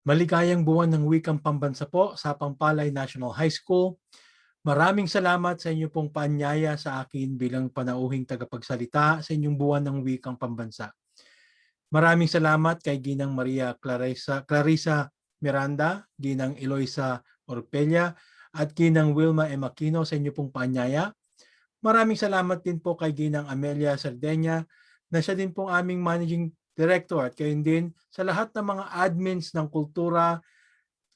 Maligayang buwan ng wikang pambansa po sa Pampalay National High School. Maraming salamat sa inyo pong paanyaya sa akin bilang panauhing tagapagsalita sa inyong buwan ng wikang pambansa. Maraming salamat kay Ginang Maria Clarissa Miranda, Ginang Eloisa Orpelia, at Ginang Wilma M. Aquino sa inyo pong paanyaya. Maraming salamat din po kay Ginang Amelia Sardenya na siya din pong aming managing director at kayo din sa lahat ng mga admins ng kultura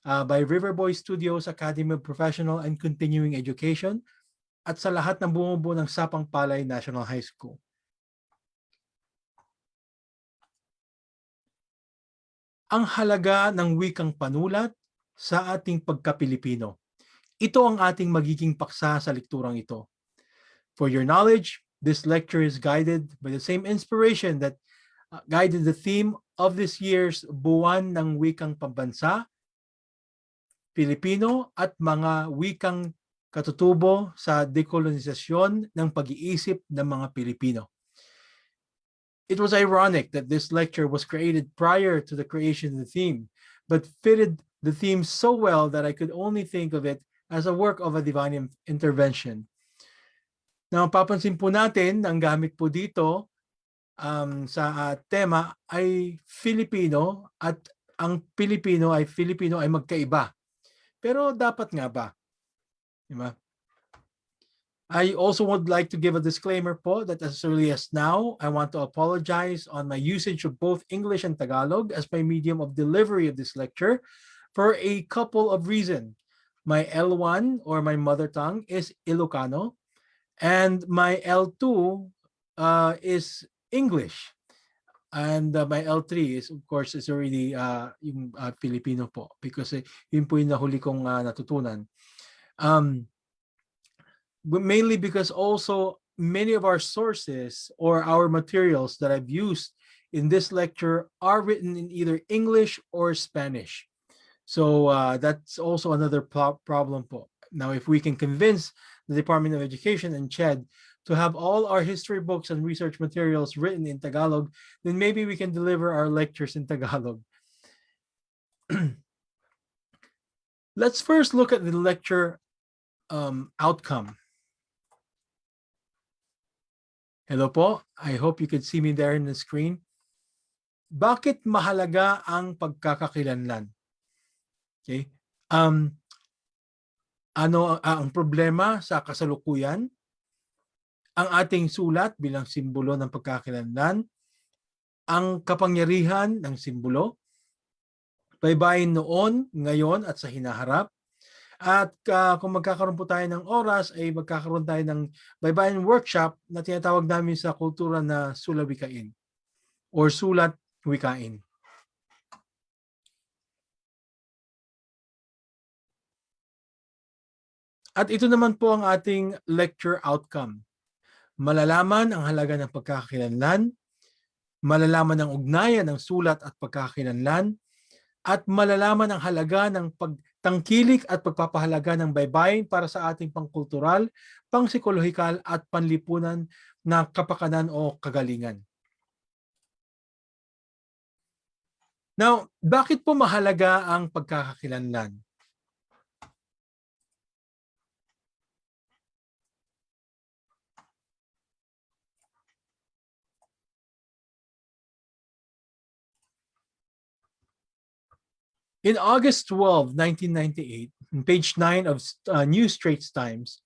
by Riverboy Studios Academy of Professional and Continuing Education at sa lahat ng bumubuo ng Sapang Palay National High School. Ang halaga ng wikang panulat sa ating pagka-Pilipino. Ito ang ating magiging paksa sa lekturang ito. For your knowledge, this lecture is guided by the same inspiration that guided the theme of this year's Buwan ng Wikang Pambansa, Pilipino at mga wikang katutubo sa dekolonisasyon ng pag-iisip ng mga Pilipino. It was ironic that this lecture was created prior to the creation of the theme, but fitted the theme so well that I could only think of it as a work of a divine intervention. Now, papansin po natin, ang gamit po dito sa tema ay Filipino at ang Filipino ay magkaiba. Pero dapat nga ba? Diba? I also would like to give a disclaimer po that as early as now, I want to apologize on my usage of both English and Tagalog as my medium of delivery of this lecture for a couple of reasons. My L1 or my mother tongue is Ilocano and my L2 is English. And my L3 is, of course, is already yung Filipino po because yun po yung nahuli kong natutunan. But mainly because also many of our sources or our materials that I've used in this lecture are written in either English or Spanish. So that's also another problem po. Now, if we can convince the Department of Education and CHED to have all our history books and research materials written in Tagalog, then maybe we can deliver our lectures in Tagalog. Let's first look at the lecture outcome. Hello po. I hope you could see me there in the screen. Bakit mahalaga ang pagkakakilanlan? Okay. Ano ang problema sa kasalukuyan? Ang ating sulat bilang simbolo ng pagkakakilanlan, ang kapangyarihan ng simbolo, baybayin noon, ngayon at sa hinaharap. At kung magkakaroon po tayo ng oras, ay magkakaroon tayo ng baybayin workshop na tinatawag namin sa kultura na sulawikain or sulat wikain. At ito naman po ang ating lecture outcome. Malalaman ang halaga ng pagkakakilanlan, malalaman ang ugnayan ng sulat at pagkakakilanlan, at malalaman ang halaga ng pagtangkilik at pagpapahalaga ng baybayin para sa ating pangkultural, pangpsikolohikal at panlipunan na kapakanan o kagalingan. Now, bakit po mahalaga ang pagkakakilanlan? In August 12, 1998, on page 9 of New Straits Times,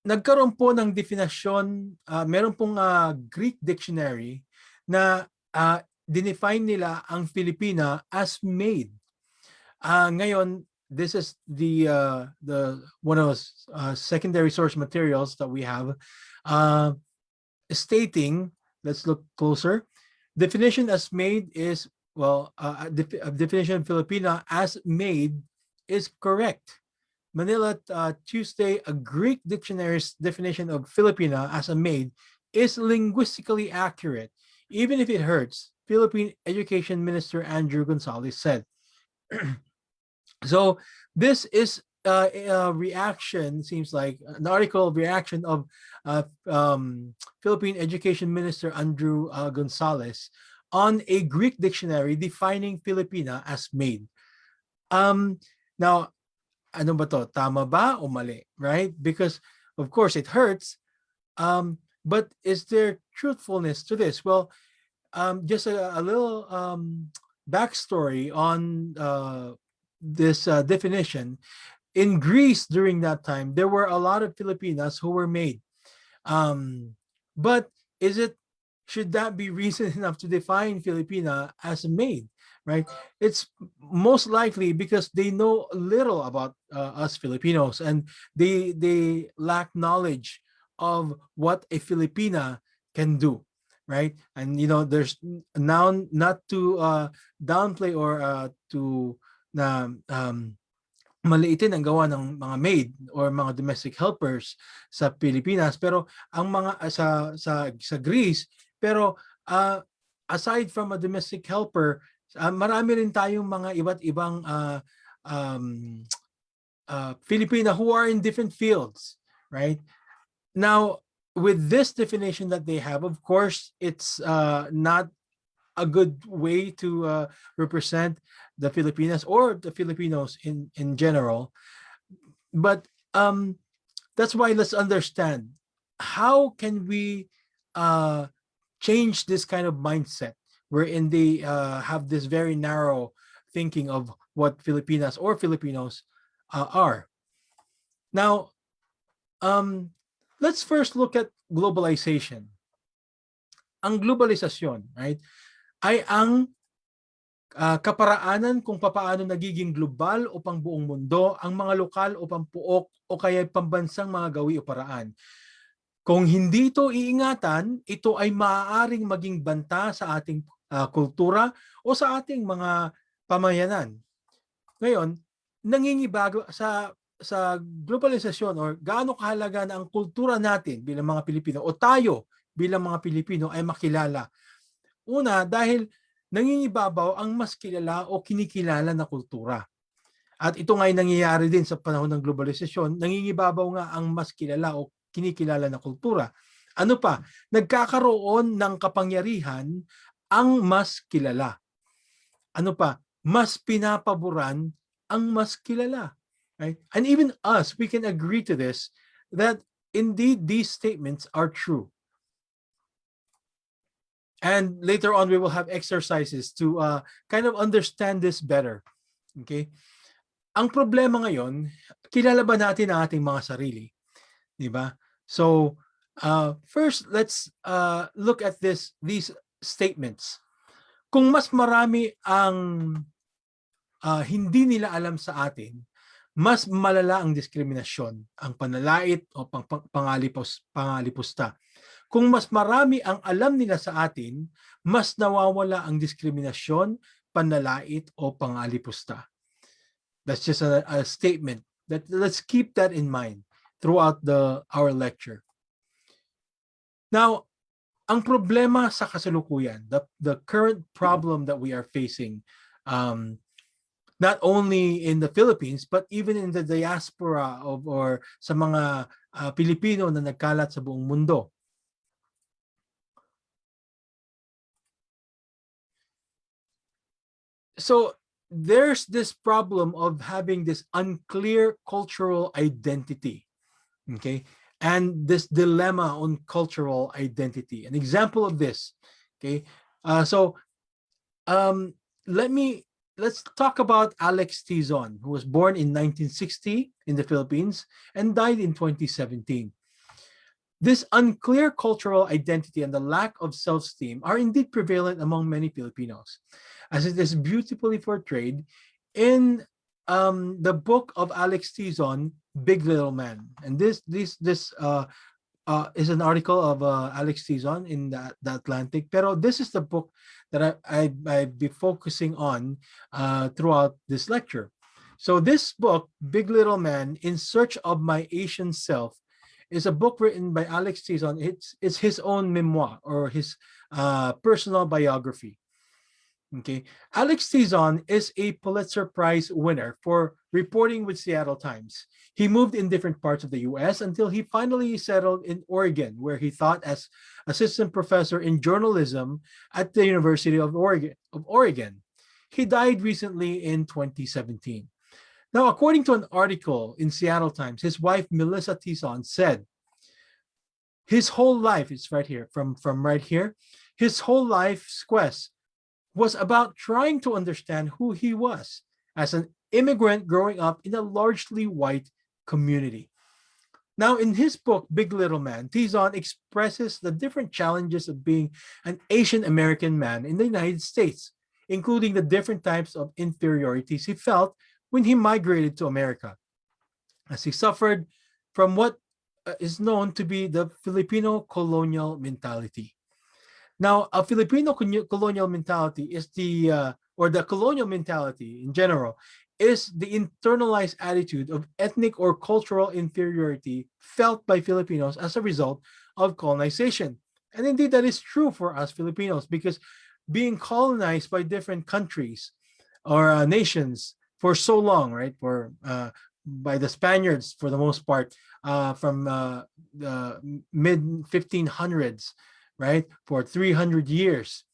nagkaroon po ng definasyon, meron pong Greek dictionary na dinefine nila ang Filipina as made. Ngayon, this is the one of secondary source materials that we have stating, let's look closer. Definition as made is, well, definition of Filipina as made is correct. Manila Tuesday, a Greek dictionary's definition of Filipina as a maid is linguistically accurate, even if it hurts, Philippine Education Minister Andrew Gonzales said. So this is a reaction, seems like an article reaction of Philippine Education Minister Andrew Gonzales on a Greek dictionary defining Filipina as made. Now, ano ba to? Tama ba o mali? Right? Because, of course, it hurts. But is there truthfulness to this? Well, just a little backstory on this definition. In Greece during that time, there were a lot of Filipinas who were made. But should that be reason enough to define Filipina as a maid, right? It's most likely because they know little about us Filipinos, and they lack knowledge of what a Filipina can do, right? And there's now not to downplay or to na maliitin ang gawa ng mga maid or mga domestic helpers sa Pilipinas, pero ang mga sa Greece, pero aside from a domestic helper, marami rin tayong mga iba't ibang Filipina who are in different fields, right? Now, with this definition that they have, of course, it's not a good way to represent the Filipinas or the Filipinos in general. But that's why let's understand, how can we change this kind of mindset wherein they have this very narrow thinking of what Filipinas or Filipinos are. Now, let's first look at globalization. Ang globalisasyon, right, ay ang kaparaanan kung papaano nagiging global o pang buong mundo ang mga lokal o pampuok o kaya pambansang mga gawi o paraan. Kung hindi ito iingatan, ito ay maaaring maging banta sa ating kultura o sa ating mga pamayanan. Ngayon, nangingibago sa globalisasyon or gaano kahalaga na ang kultura natin bilang mga Pilipino o tayo bilang mga Pilipino ay makilala. Una, dahil nangingibabaw ang mas kilala o kinikilala na kultura. At ito nga ay nangyayari din sa panahon ng globalisasyon, nangingibabaw nga ang mas kilala o kinikilala na kultura. Ano pa? Nagkakaroon ng kapangyarihan ang mas kilala. Ano pa? Mas pinapaboran ang mas kilala. Right? And even us, we can agree to this, that indeed these statements are true. And later on, we will have exercises to kind of understand this better. Okay? Ang problema ngayon, kilala ba natin ang ating mga sarili? Diba? So, first, let's look at these statements. Kung mas marami ang hindi nila alam sa atin, mas malala ang diskriminasyon, ang panalait o pangalipusta. Kung mas marami ang alam nila sa atin, mas nawawala ang diskriminasyon, panlalait o pangalipusta. That's just a statement. Let's keep that in mind throughout our lecture. Now, ang problema sa kasalukuyan, the current problem that we are facing, not only in the Philippines, but even in the diaspora or sa mga Pilipino na nagkalat sa buong mundo. So there's this problem of having this unclear cultural identity, okay, and this dilemma on cultural identity. An example of this, okay. Let's talk about Alex Tizon, who was born in 1960 in the Philippines and died in 2017. This unclear cultural identity and the lack of self-esteem are indeed prevalent among many Filipinos, as it is beautifully portrayed in the book of Alex Tizon, Big Little Man. And this is an article of Alex Tizon in the Atlantic. Pero this is the book that I'd be focusing on throughout this lecture. So this book, Big Little Man, In Search of My Asian Self, is a book written by Alex Tizon. It's his own memoir or his personal biography. Okay, Alex Tizon is a Pulitzer Prize winner for reporting with Seattle Times. He moved in different parts of the US until he finally settled in Oregon, where he taught as assistant professor in journalism at the University of Oregon. He died recently in 2017. Now, according to an article in Seattle Times, his wife, Melissa Tison, said, his whole life, it's right here, from right here, his whole life's quest was about trying to understand who he was as an immigrant growing up in a largely white community. Now, in his book, Big Little Man, Tison expresses the different challenges of being an Asian American man in the United States, including the different types of inferiorities he felt when he migrated to America, as he suffered from what is known to be the Filipino colonial mentality. Now, a Filipino colonial mentality is or the colonial mentality in general, is the internalized attitude of ethnic or cultural inferiority felt by Filipinos as a result of colonization. And indeed, that is true for us Filipinos, because being colonized by different countries or nations for so long, right? By the Spaniards for the most part, from the mid 1500s, right? For 300 years.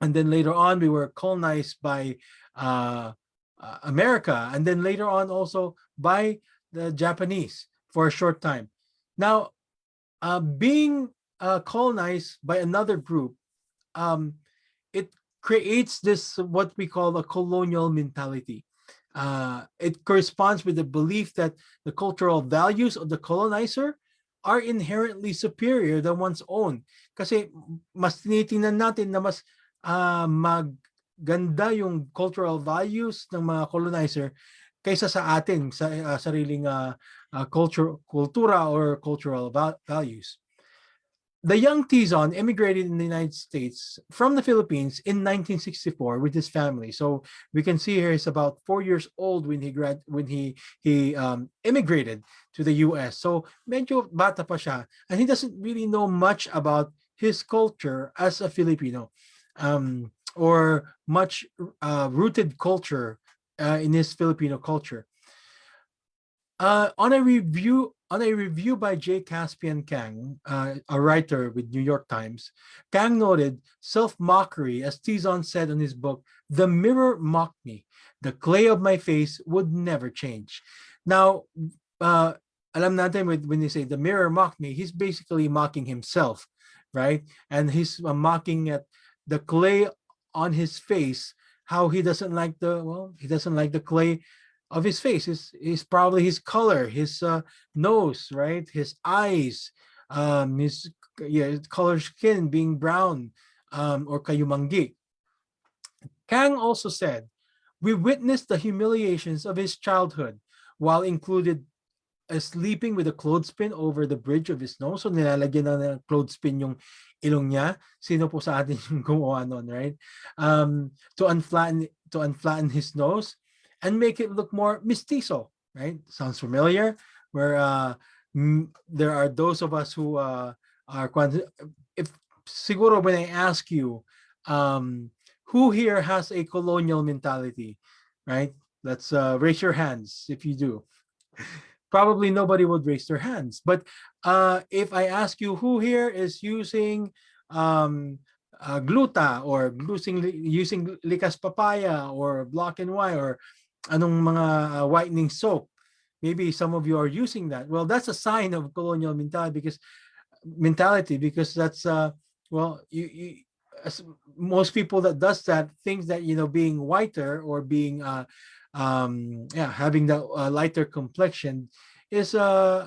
And then later on, we were colonized by America, and then later on also by the Japanese for a short time. Now, being colonized by another group, it creates this what we call a colonial mentality. It corresponds with the belief that the cultural values of the colonizer are inherently superior than one's own. Kasi mas tinitingnan natin na mas maganda yung cultural values ng mga colonizer kaysa sa atin, sa sariling kultura or cultural values. The young Tison immigrated in the United States from the Philippines in 1964 with his family. So we can see here he's about 4 years old when he immigrated to the US. So medyo bata pa siya, and he doesn't really know much about his culture as a Filipino, or much rooted culture in his Filipino culture. On a review by J. Caspian Kang, a writer with New York Times, Kang noted self-mockery, as Tison said in his book, "The mirror mocked me. The clay of my face would never change." Now, alam natin when they say the mirror mocked me, he's basically mocking himself, right? And he's mocking at the clay on his face, how he doesn't like the clay of his face is probably his color, his nose, right? His eyes, his color skin being brown, or kayumanggi. Kang also said, "We witnessed the humiliations of his childhood, while included sleeping with a clothespin over the bridge of his nose." So nilalagyan na ng clothespin yung ilong niya. Sino po sa atin yung gumawa nun, right? To unflatten his nose and make it look more mestizo, right? Sounds familiar? Where there are those of us who are, if siguro when I ask you, who here has a colonial mentality, right? Let's raise your hands if you do. Probably nobody would raise their hands. But if I ask you who here is using gluta or using likas papaya or block and white or anong mga whitening soap, maybe some of you are using that. Well, that's a sign of colonial mentality, because that's most people that does that thinks that being whiter or being having the lighter complexion is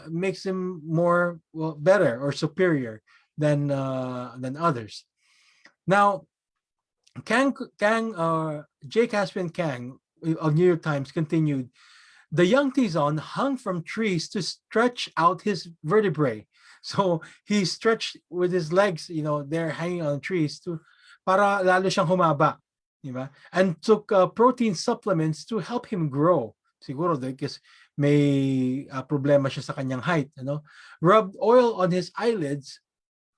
makes him more better or superior than others. Now, J. Caspian Kang of New York Times continued, "The young Tison hung from trees to stretch out his vertebrae." So he stretched with his legs, they're hanging on trees para lalo siyang humaba, diba? And took protein supplements to help him grow. Siguro because may problema siya sa kanyang height, Rubbed oil on his eyelids.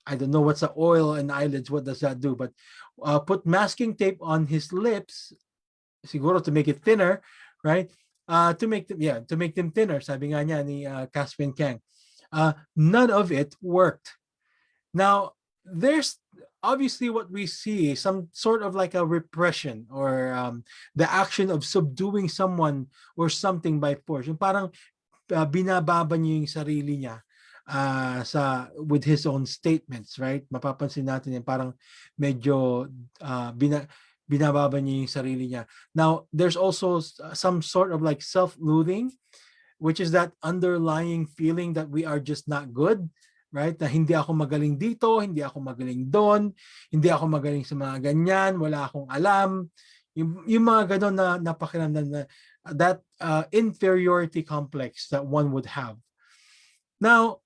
I don't know what's the oil and eyelids, what does that do? But put masking tape on his lips, siguro to make it thinner, right? to make them thinner, sabi nga niya ni Caspian Kang. None of it worked. Now, there's obviously what we see, some sort of like a repression or the action of subduing someone or something by force. Yung parang binababa niya yung sarili niya with his own statements, right? Mapapansin natin yan, parang medyo binababa niya yung sarili niya. Now, there's also some sort of like self-loathing, which is that underlying feeling that we are just not good, right? Na hindi ako magaling dito, hindi ako magaling doon, hindi ako magaling sa mga ganyan, wala akong alam. Yung mga ganon na napakiramdam na that inferiority complex that one would have. Now,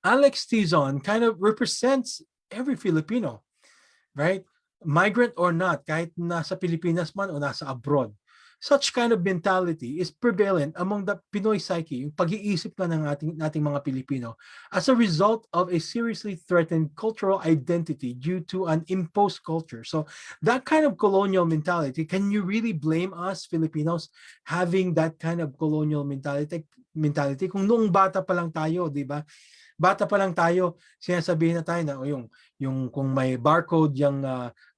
Alex Tizon kind of represents every Filipino, right? Migrant or not, kahit nasa Pilipinas man o nasa abroad. Such kind of mentality is prevalent among the Pinoy psyche, yung pag-iisip na ng nating mga Pilipino, as a result of a seriously threatened cultural identity due to an imposed culture. So that kind of colonial mentality, can you really blame us Filipinos having that kind of colonial mentality? Kung noong bata pa lang tayo, di ba? Bata pa lang tayo, sinasabihin na tayo na yung kung may barcode yung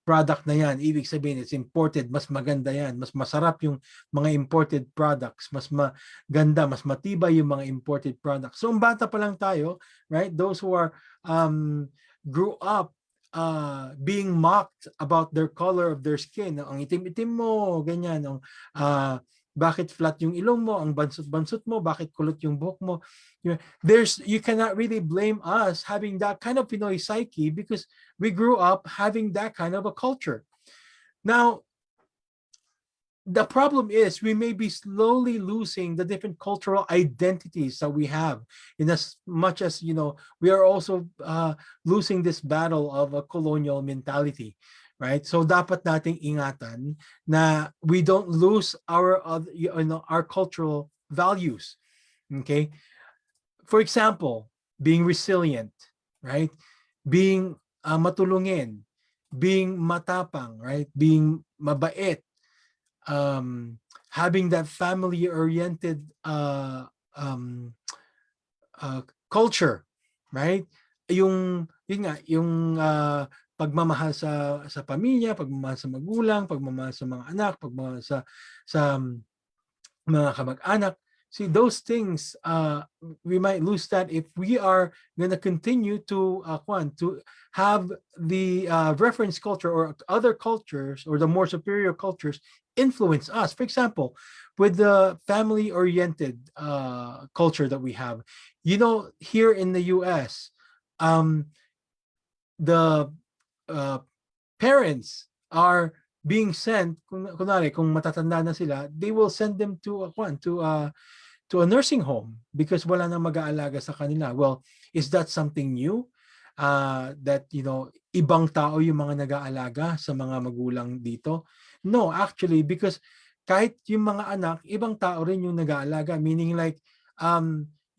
product na yan, ibig sabihin it's imported, mas maganda yan, mas masarap yung mga imported products, mas maganda, mas matibay yung mga imported products. So, bata pa lang tayo, right? Those who are grew up being mocked about their color of their skin. Ang itim-itim mo, ganyan. Bakit flat yung ilong mo, ang bansot-bansot mo, bakit kulot yung buhok mo. You cannot really blame us having that kind of Pinoy psyche because we grew up having that kind of a culture. Now, the problem is we may be slowly losing the different cultural identities that we have, in as much as, we are also losing this battle of a colonial mentality. Right? So dapat nating ingatan na we don't lose our cultural values. Okay? For example, being resilient, right? Being matulungin, being matapang, right? Being mabait, having that family-oriented culture, right? Yung pagmamahal sa pamilya, pagmamahal sa magulang, pagmamahal sa mga anak, pagmamahal sa mga kamag-anak. See, those things, we might lose that if we are going to continue to have the reference culture or other cultures or the more superior cultures influence us. For example, with the family-oriented culture that we have, here in the U.S., the parents are being sent, kunwari, kung matatanda na sila, they will send them to a nursing home because wala nang mag-aalaga sa kanila. Well, is that something new? That, ibang tao yung mga nag-aalaga sa mga magulang dito? No, actually, because kahit yung mga anak, ibang tao rin yung nag-aalaga. Meaning like,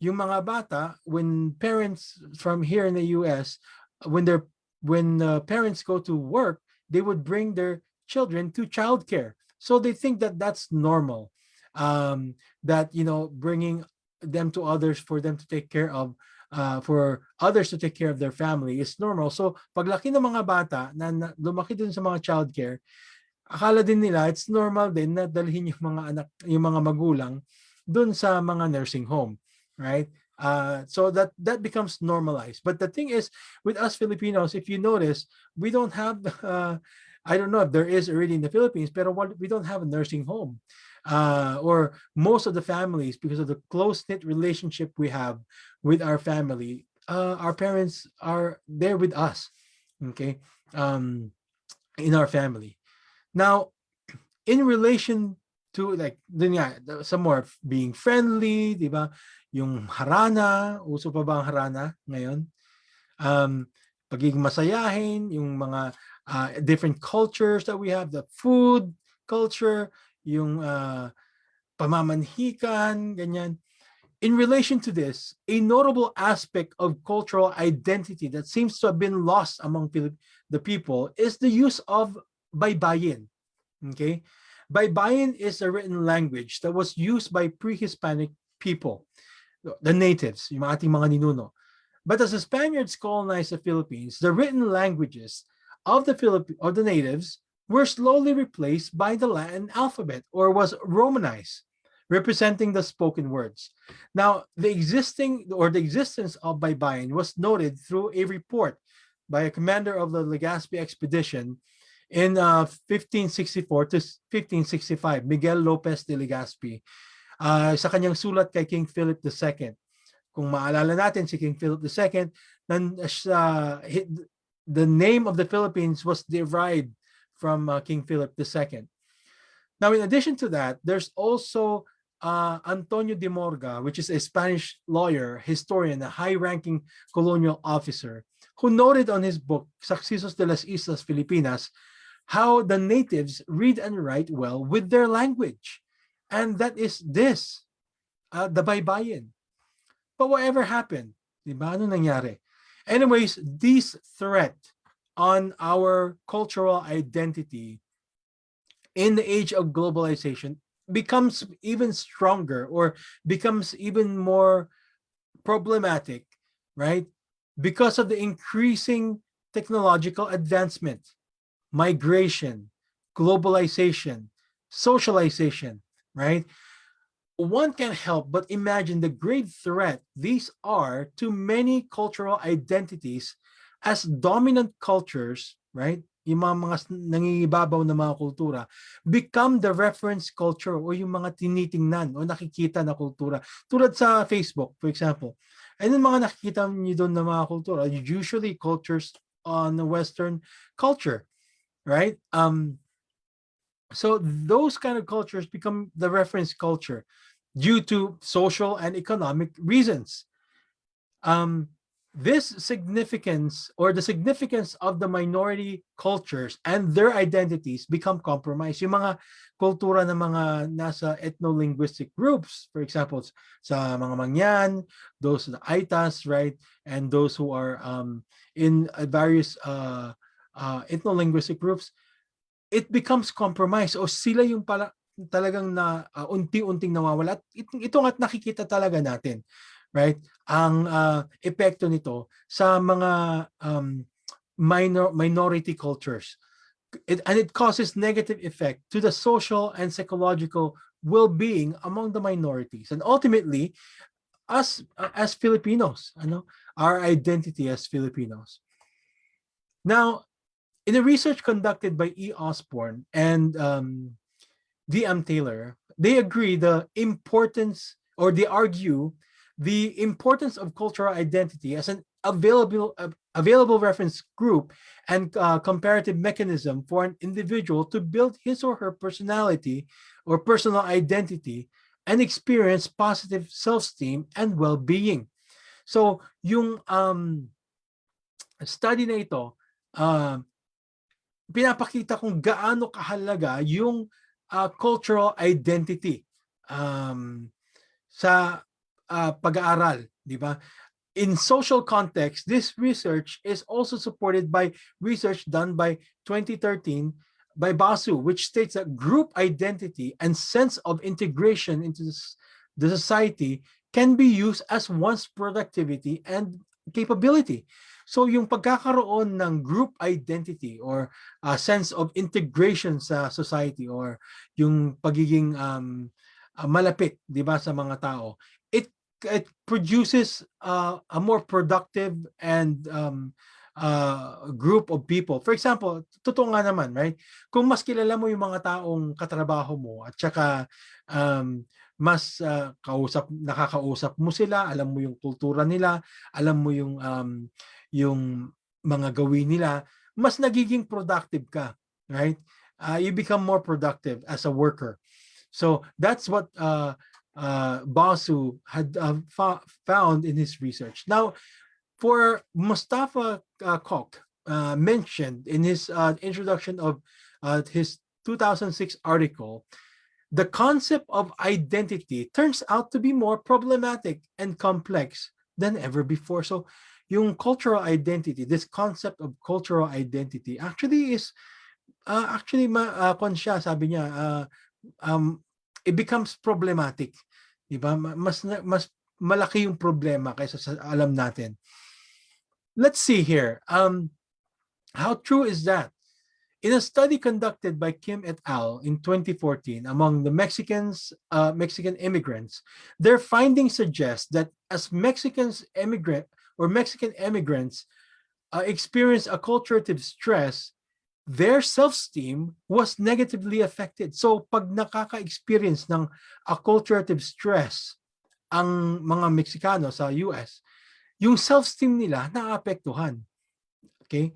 yung mga bata, when parents from here in the US, when parents go to work, they would bring their children to childcare. So they think that that's normal. That, bringing them to others for them to take care of, for others to take care of their family is normal. So paglaki ng mga bata na lumaki dun sa mga childcare, akala din nila it's normal din na dalhin yung mga anak, yung mga magulang dun sa mga nursing home, right? So that becomes normalized. But the thing is, with us Filipinos, if you notice, we don't have, I don't know if there is already in the Philippines, but we don't have a nursing home. Or most of the families, because of the close-knit relationship we have with our family, our parents are there with us, okay, in our family. Now, in relation to like, some more being friendly, di ba? Yung harana, uso pa ba ang harana ngayon? Pagiging masayahin, yung mga different cultures that we have, the food culture, yung pamamanhikan, ganyan. In relation to this, a notable aspect of cultural identity that seems to have been lost among the people is the use of Baybayin. Okay? Baybayin is a written language that was used by pre-Hispanic people, the natives, yung ating mga ninuno. But as the Spaniards colonized the Philippines, the written languages of the natives were slowly replaced by the Latin alphabet, or was Romanized, representing the spoken words. Now, the existence of Baybayin was noted through a report by a commander of the Legazpi expedition in 1564 to 1565, Miguel Lopez de Legazpi, sa kanyang sulat kay King Philip II. Kung maalala natin, si King Philip II, the name of the Philippines was derived from King Philip II. Now, in addition to that, there's also Antonio de Morga, which is a Spanish lawyer, historian, a high-ranking colonial officer, who noted on his book, Sucesos de las Islas Filipinas, how the natives read and write well with their language. And that is this, the Baybayin. But whatever happened? Diba? Ano nangyari? Anyways, this threat on our cultural identity in the age of globalization becomes even stronger, or becomes even more problematic, right? Because of the increasing technological advancement, migration, globalization, socialization, right? One can't help but imagine the great threat these are to many cultural identities, as dominant cultures, right? Yung mga nangingibabaw na mga kultura become the reference culture, o yung mga tinitingnan o nakikita na kultura. Tulad sa Facebook, for example. And yung mga nakikita niyo doon na mga kultura, usually cultures on the Western culture, right? So those kind of cultures become the reference culture due to social and economic reasons. This significance, or the significance of the minority cultures and their identities, become compromised. Yung mga kultura ng mga nasa ethno-linguistic groups, for example, sa mga Mangyan, those Aitas, right, and those who are in various ethno-linguistic groups, it becomes compromised, o sila yung talagang na unti-unting nawawala. Ito nga't nakikita talaga natin, right? Ang epekto nito sa mga minority cultures. And it causes negative effect to the social and psychological well-being among the minorities. And ultimately, us as Filipinos, our identity as Filipinos. Now, in a research conducted by E. Osborne and D.M. Taylor, they agree the importance, or they argue the importance of cultural identity as an available reference group and comparative mechanism for an individual to build his or her personality or personal identity and experience positive self-esteem and well-being. So, yung study na ito, pinapakita kung gaano kahalaga yung cultural identity sa pag-aaral, di ba? In social context, this research is also supported by research done by 2013 by Basu, which states that group identity and sense of integration into the society can be used as one's productivity and capability. So yung pagkakaroon ng group identity, or sense of integration sa society, or yung pagiging malapit, di ba, sa mga tao, it produces a more productive and group of people. For example, totoo nga naman, right? Kung mas kilala mo yung mga taong katrabaho mo, at saka mas nakakausap mo sila, alam mo yung kultura nila, alam mo yung mga gawin nila, mas nagiging productive ka, right? You become more productive as a worker. So that's what Basu had found in his research. Now, for Mustafa Kok, mentioned in his introduction of his 2006 article, the concept of identity turns out to be more problematic and complex than ever before. So, yung cultural identity, this concept of cultural identity actually is Actually, siya, sabi niya, it becomes problematic. Diba? Mas malaki yung problema kaysa sa alam natin. Let's see here. How true is that? In a study conducted by Kim et al. In 2014 among the Mexican immigrants, their findings suggest that as Mexican immigrants experience acculturative stress, their self-esteem was negatively affected. So pag nakaka-experience ng acculturative stress ang mga Meksikano sa US, yung self-esteem nila naapektuhan. Okay?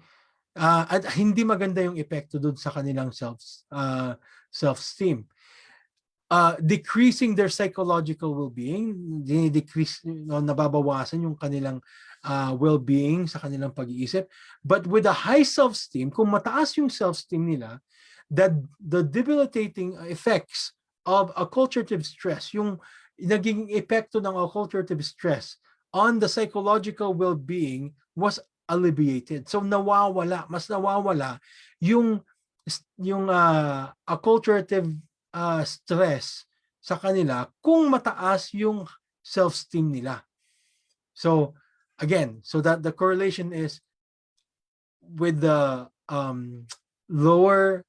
At hindi maganda yung epekto doon sa kanilang self-esteem. Decreasing their psychological well-being, nababawasan yung kanilang well-being sa kanilang pag-iisip. But with a high self-esteem, kung mataas yung self-esteem nila, that the debilitating effects of acculturative stress, yung naging epekto ng acculturative stress on the psychological well-being was alleviated. So mas nawawala yung acculturative stress sa kanila kung mataas yung self-esteem nila. So again, so that the correlation is with the lower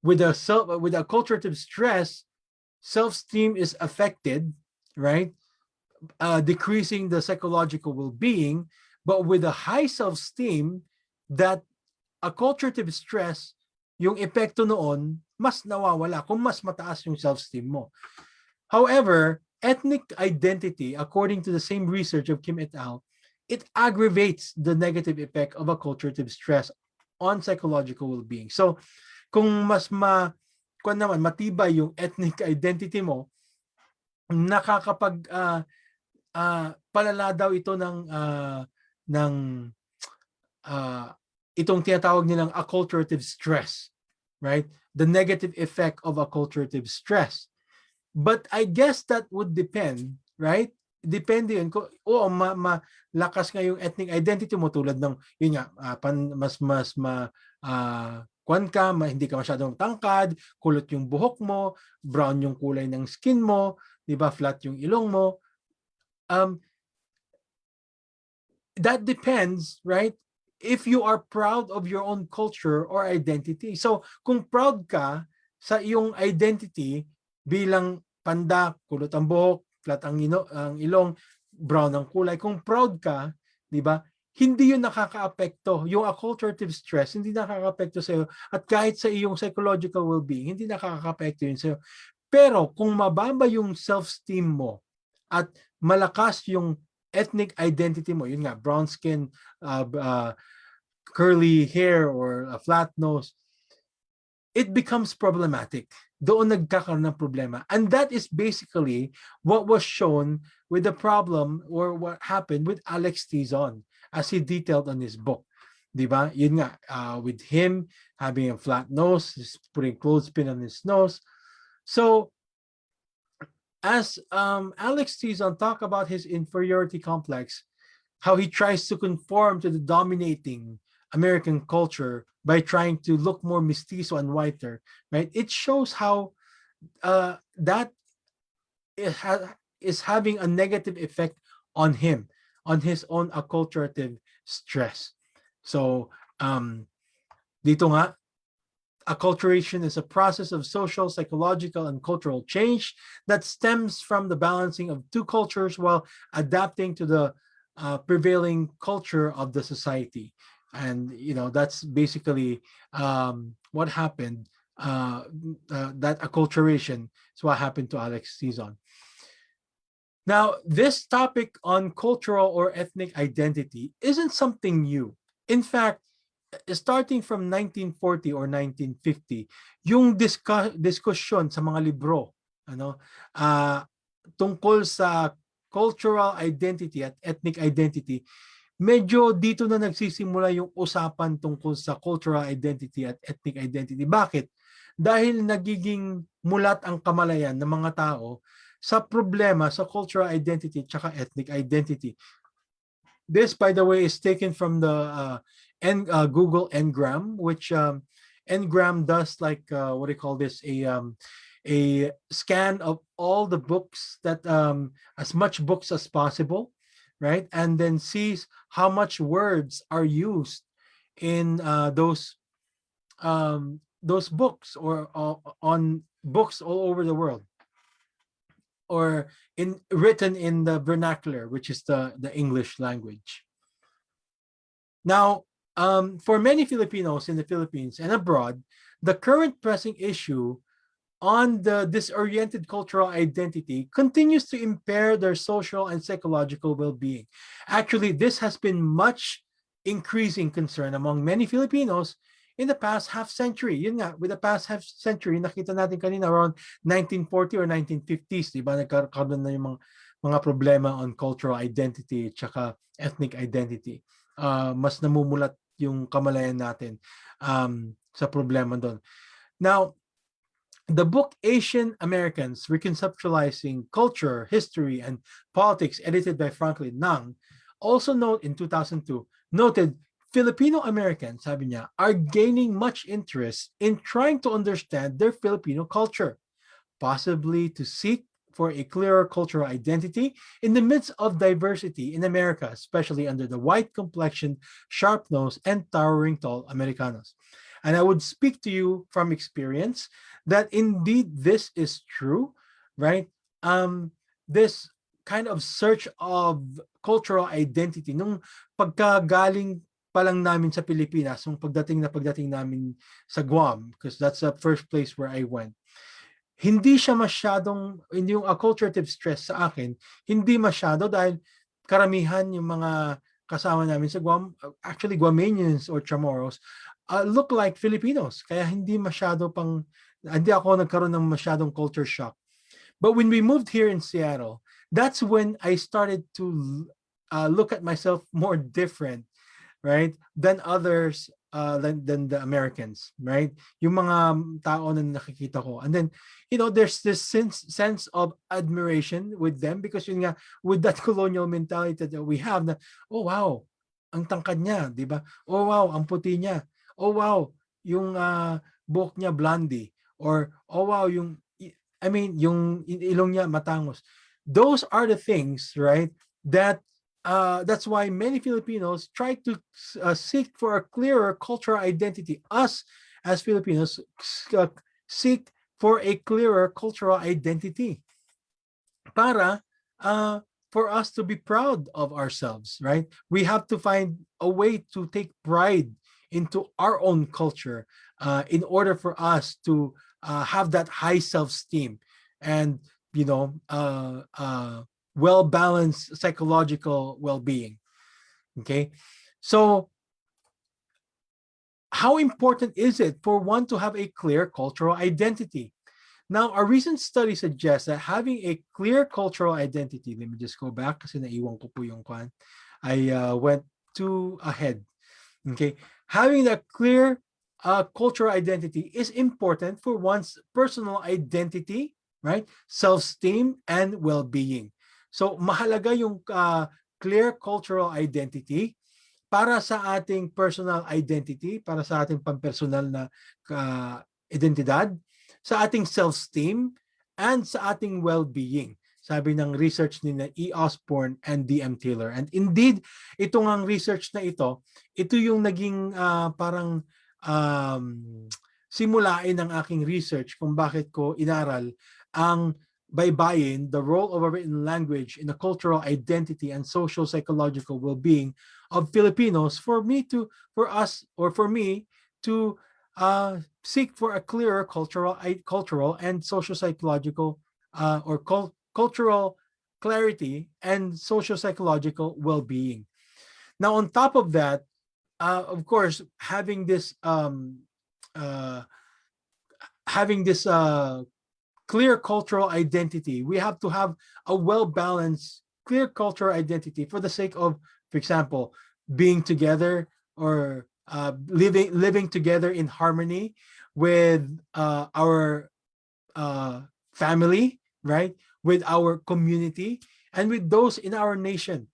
with the acculturative stress, self-esteem is affected, right? Decreasing the psychological well-being, but with a high self-esteem, that acculturative stress, yung epekto noon, mas nawawala kung mas mataas yung self-esteem mo. However, ethnic identity, according to the same research of Kim et al., it aggravates the negative effect of acculturative stress on psychological well-being. So, kung mas matibay yung ethnic identity mo, nakakapag palala daw ito ng itong tinatawag nilang acculturative stress, right? The negative effect of acculturative stress. But I guess that would depend, right? Depende yun kung malakas nga yung ethnic identity mo, tulad ng yun nga, hindi ka masyadong tangkad, kulot yung buhok mo, brown yung kulay ng skin mo, di ba, flat yung ilong mo. That depends, right? If you are proud of your own culture or identity. So, kung proud ka sa iyong identity bilang panda, kulot ang buhok, flat ang ilong, brown ang kulay, kung proud ka, di ba, hindi yun nakakaapekto. Yung acculturative stress, hindi nakakaapekto sa iyo. At kahit sa iyong psychological well-being, hindi nakakaapekto yun sa iyo. Pero kung mababa yung self-esteem mo at malakas yung ethnic identity mo, yun nga, brown skin, curly hair, or a flat nose, it becomes problematic. Doon nagkakaroon ng problema. And that is basically what was shown with the problem, or what happened with Alex Tizon, as he detailed on his book. Diba? Yun nga, with him having a flat nose, putting clothespin on his nose. So, as Alex Tizon talked about his inferiority complex, how he tries to conform to the dominating American culture by trying to look more mestizo and whiter, right? It shows how that is having a negative effect on him, on his own acculturative stress. So, dito nga, acculturation is a process of social, psychological, and cultural change that stems from the balancing of two cultures while adapting to the prevailing culture of the society. And, that's basically what happened. That acculturation is what happened to Alex Tizon. Now, this topic on cultural or ethnic identity isn't something new. In fact, starting from 1940 or 1950, yung diskusyon sa mga libro tungkol sa cultural identity at ethnic identity, medyo dito na nagsisimula yung usapan tungkol sa cultural identity at ethnic identity. Bakit? Dahil nagiging mulat ang kamalayan ng mga tao sa problema sa cultural identity at ethnic identity. This, by the way, is taken from the and Google Ngram, which Ngram does like what do you call this, a scan of all the books that as much books as possible, right? And then sees how much words are used in those books, or on books all over the world, or in written in the vernacular, which is the English language. Now, for many Filipinos in the Philippines and abroad, the current pressing issue on the disoriented cultural identity continues to impair their social and psychological well-being. Actually, this has been much increasing concern among many Filipinos in the past half century. Yun nga, with the past half century, nakita natin kanina around 1940 or 1950s, di ba, nagkaroon na yung mga problema on cultural identity tsaka ethnic identity. Mas namumulat yung kamalayan natin sa problema doon. Now, the book Asian Americans Reconceptualizing Culture, History, and Politics, edited by Franklin Nang, also in 2002, noted Filipino Americans, sabi niya, are gaining much interest in trying to understand their Filipino culture, possibly to seek for a clearer cultural identity in the midst of diversity in America, especially under the white complexion, sharp nose, and towering tall Americanos. And I would speak to you from experience that indeed this is true, right? This kind of search of cultural identity, nung pagkagaling pa lang namin sa Pilipinas, nung pagdating namin sa Guam, because that's the first place where I went, hindi yung acculturative stress sa akin, hindi masyado dahil karamihan yung mga kasama namin sa Guam, actually Guamanians or Chamorros, look like Filipinos. Kaya hindi ako nagkaroon ng masyadong culture shock. But when we moved here in Seattle, that's when I started to look at myself more different, right, than others, than the Americans, right? Yung mga tao na nakikita ko. And then, there's this sense of admiration with them because yun nga, with that colonial mentality that we have na, oh wow, ang tangkad niya, di ba? Oh wow, ang puti niya. Oh wow, yung buhok niya blondie. Or, oh wow, yung ilong niya matangos. Those are the things, right, that's why many Filipinos try to seek for a clearer cultural identity. Us, as Filipinos, seek for a clearer cultural identity para for us to be proud of ourselves, right? We have to find a way to take pride into our own culture in order for us to have that high self-esteem and, well-balanced psychological well-being. Okay, so how important is it for one to have a clear cultural identity? Now, a recent study suggests that having a clear cultural identity, let me just go back kasi naiwan ko po yung kwan. I went too ahead. Okay, having a clear cultural identity is important for one's personal identity, right? Self-esteem and well-being. So, mahalaga yung clear cultural identity para sa ating personal identity, para sa ating pampersonal na identidad, sa ating self-esteem, and sa ating well-being. Sabi ng research ni E. Osborne and D.M. Taylor. And indeed, ito ngang research na ito yung naging parang simulain ng aking research kung bakit ko inaral ang Baybayin, the role of a written language in the cultural identity and social psychological well-being of Filipinos, for me to seek for a clearer cultural and social psychological cultural clarity and social psychological well-being. Now, on top of that, of course, having this clear cultural identity, we have to have a well-balanced, clear cultural identity for the sake of, for example, being together or living together in harmony with our family, right? With our community and with those in our nation.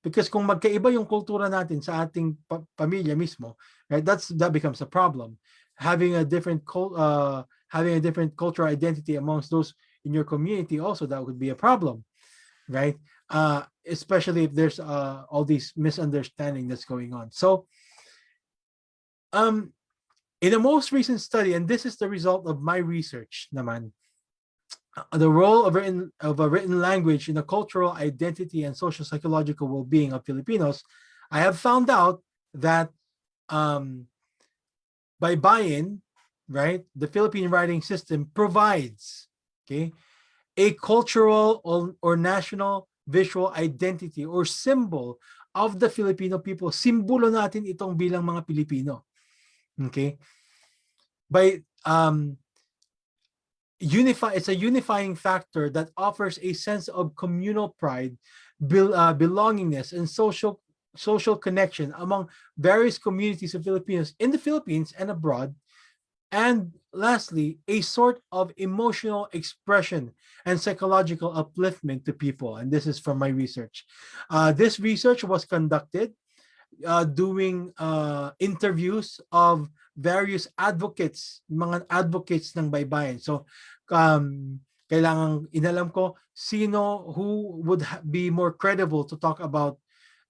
Because kung magkaiba yung kultura natin sa ating pamilya mismo, right, that becomes a problem. Having a different cultural identity amongst those in your community also, that would be a problem, right? Especially if there's all these misunderstanding that's going on. So in the most recent study, and this is the result of my research naman, the role of a written language in the cultural identity and social psychological well-being of Filipinos, I have found out that Baybayin, right, the Philippine writing system provides, okay, a cultural or national visual identity or symbol of the Filipino people. Simbolo natin itong bilang mga Pilipino. Okay? By it's a unifying factor that offers a sense of communal pride, belongingness, and social connection among various communities of Filipinos in the Philippines and abroad. And lastly, a sort of emotional expression and psychological upliftment to people. And this is from my research. This research was conducted doing interviews of various advocates, mga advocates ng Baybayin. So, kailangan inalam ko who would be more credible to talk about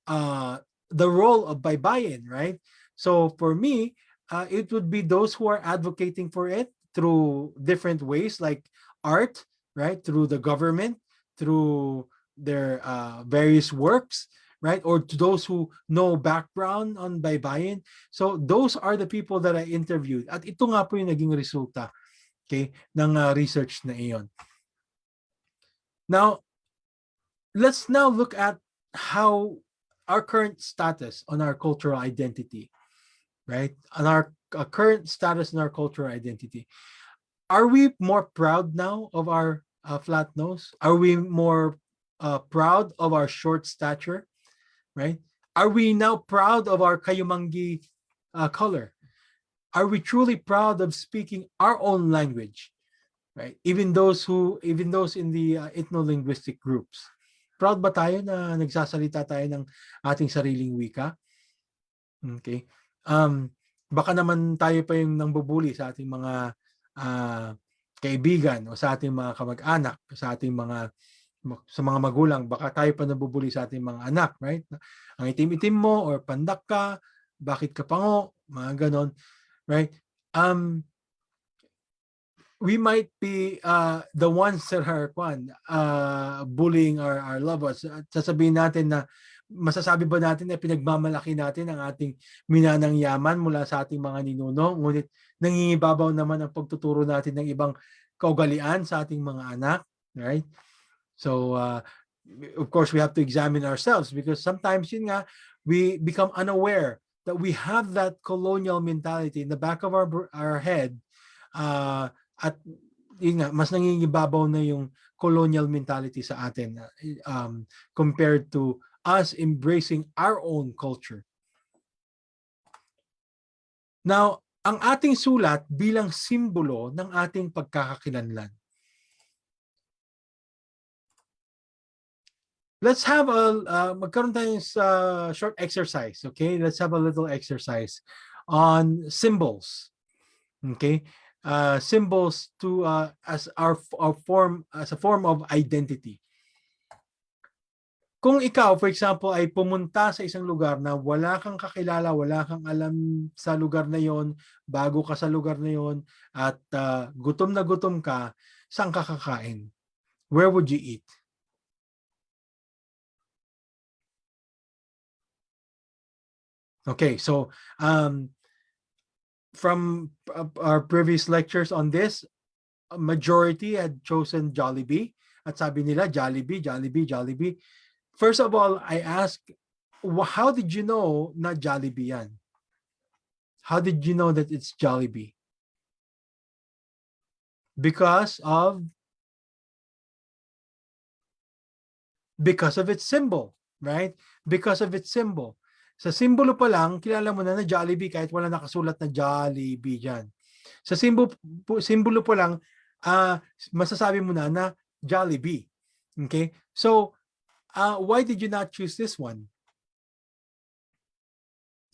the role of Baybayin, right? So for me, it would be those who are advocating for it through different ways, like art, right? Through the government, through their various works, right? Or to those who know background on Baybayin. So those are the people that I interviewed. At ito nga po yung naging resulta, okay, ng research na iyon. Now, let's now look at how our current status on our cultural identity, right? On our current status in our cultural identity. Are we more proud now of our flat nose? Are we more proud of our short stature, right? Are we now proud of our kayumangi color? Are we truly proud of speaking our own language, right? Even those in the ethno-linguistic groups. Proud ba tayo na nagsasalita tayo ng ating sariling wika? Okay. Baka naman tayo pa yung nangbubuli sa ating mga kaibigan o sa ating mga kamag-anak, sa mga magulang, baka tayo pa nabubuli sa ating mga anak, right? Ang itim-itim mo or pandak ka, bakit ka pango, mga ganon, right? We might be the ones that are bullying our loved ones. Sasabihin natin na, masasabi ba natin na pinagmamalaki natin ang ating minanang yaman mula sa ating mga ninuno, ngunit nangingibabaw naman ang pagtuturo natin ng ibang kaugalian sa ating mga anak, right? So, of course, we have to examine ourselves because sometimes we become unaware that we have that colonial mentality in the back of our head, at mas nangingibabaw na yung colonial mentality sa atin compared to us embracing our own culture. Now, ang ating sulat bilang simbolo ng ating pagkakakilanlan. Let's have magkaroon tayo sa short exercise, okay? Let's have a little exercise on symbols. Okay? Symbols as a form of identity. Kung ikaw, for example, ay pumunta sa isang lugar na wala kang kakilala, wala kang alam sa lugar na yon, bago ka sa lugar na yon, at gutom na gutom ka, saan ka kakain? Where would you eat? Okay, so from our previous lectures on this, a majority had chosen Jollibee. At sabi nila, Jollibee, Jollibee, Jollibee. First of all, I ask, how did you know na Jollibee yan? How did you know that it's Jollibee? Because of its symbol, right? Because of its symbol. Sa simbolo pa lang, kilala mo na Jollibee kahit wala nakasulat na Jollibee dyan. Sa simbolo pa lang, masasabi mo na Jollibee. Okay? So, why did you not choose this one?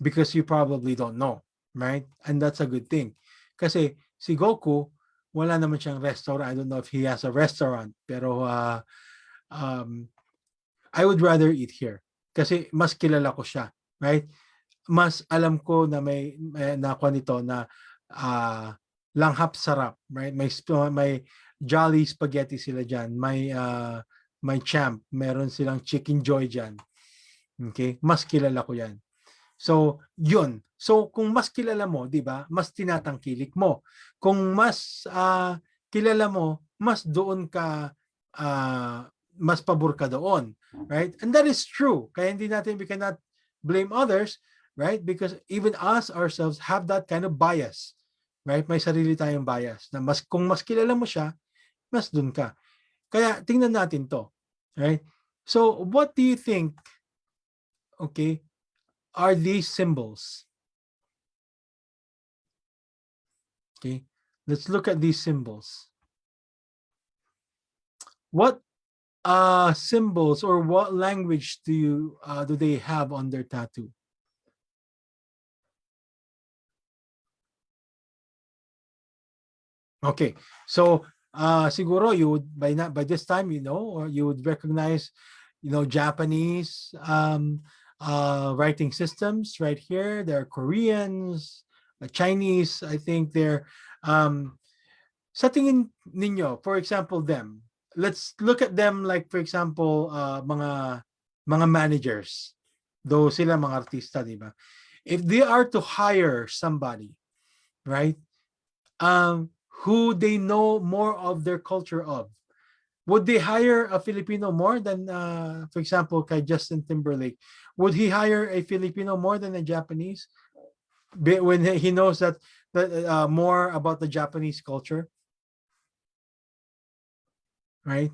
because you probably don't know, right? And that's a good thing. Kasi si Goku, wala naman siyang restaurant. I don't know if he has a restaurant, pero um, I would rather eat here. Kasi mas kilala ko siya, right? Mas alam ko na may nakuha nito na langhap sarap, right? May jolly spaghetti sila diyan, may champ, meron silang chicken joy diyan. Okay? Mas kilala ko 'yan. So, yun. So, kung mas kilala mo, di ba, mas tinatangkilik mo. Kung mas kilala mo, mas doon ka, mas pabor ka doon. Right? And that is true. Kaya hindi natin, we cannot blame others, right? Because even us ourselves have that kind of bias. Right? May sarili tayong bias. Na kung mas kilala mo siya, mas doon ka. Kaya tingnan natin to. Right? So, what do you think, okay, are these symbols? Okay, let's look at these symbols. What symbols or what language do they have on their tattoo? Okay, so siguro you would by this time or you would recognize Japanese writing systems right here. There are Koreans, Chinese. I think they're sa tingin ninyo, for example, let's look at them like, for example, mga managers. Though sila mga artista, di ba? If they are to hire somebody, right, who they know more of their culture of, would they hire a Filipino more than, for example, kay Justin Timberlake? Would he hire a Filipino more than a Japanese? When he knows that more about the Japanese culture? Right?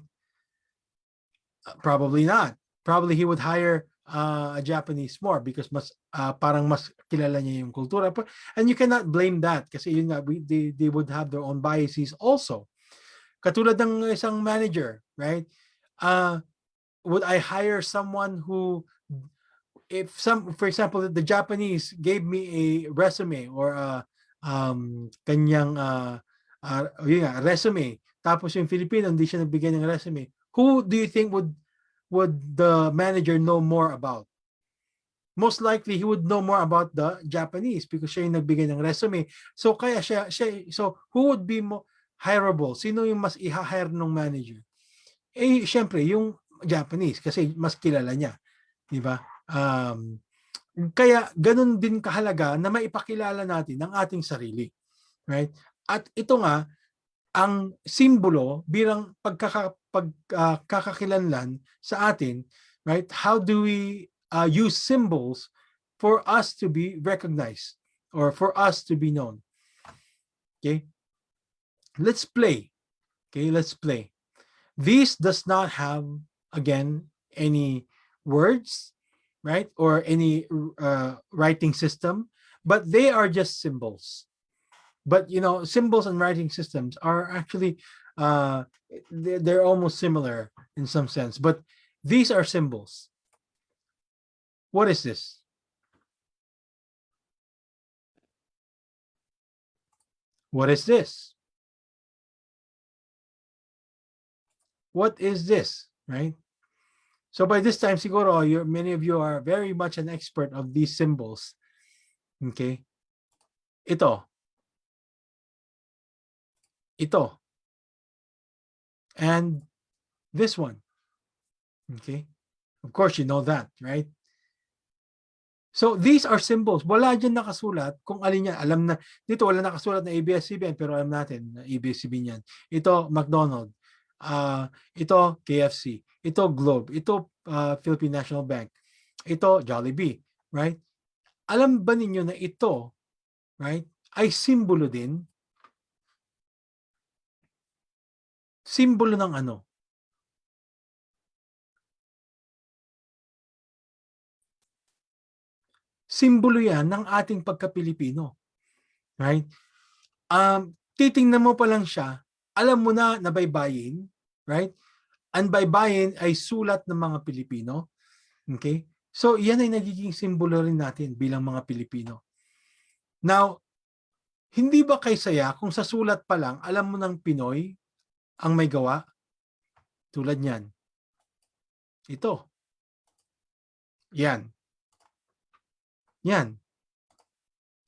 Probably not. Probably he would hire a Japanese more because parang mas kilala niya yung kultura. And you cannot blame that kasi yun nga, they would have their own biases also. Katulad ng isang manager, right? Would I hire someone who, for example, the Japanese gave me a resume or kanyang yun nga, resume, tapos yung Filipino hindi siya nagbigay ng resume, who do you think would the manager know more about? Most likely he would know more about the Japanese because siya yung nagbigay ng resume. So kaya so who would be more hireable? Sino yung mas i-hire ng manager? Syempre yung Japanese kasi mas kilala niya, di ba? Kaya ganun din kahalaga na maipakilala natin ang ating sarili, right? At ito nga ang simbolo bilang pagkakakilanlan sa atin, right? How do we use symbols for us to be recognized or for us to be known? Okay, let's play. Okay, let's play. This does not have, again, any words, right? Or any writing system, but they are just symbols. But symbols and writing systems are actually they're almost similar in some sense, but these are symbols. What is this? What is this? What is this, right? So by this time, siguro, many of you are very much an expert of these symbols. Okay? Ito. And this one. Okay? Of course, you know that, right? So these are symbols. Wala dyan nakasulat kung alin yan. Alam na, dito wala nakasulat na ABS-CBN pero alam natin na ABS-CBN yan. Ito, McDonald's. Ito, KFC. Ito, Globe. Ito, Philippine National Bank. Ito, Jollibee. Right? Alam ba ninyo na ito, right, ay simbolo din? Simbolo ng ano? Simbolo yan ng ating pagka-Pilipino. Right? Titingnan mo pa lang siya, alam mo na Baybayin, right? Ang Baybayin ay sulat ng mga Pilipino. Okay? So, yan ay nagiging simbolo rin natin bilang mga Pilipino. Now, hindi ba kay saya kung sa sulat pa lang, alam mo ng Pinoy ang may gawa? Tulad niyan. Ito. Yan. Yan.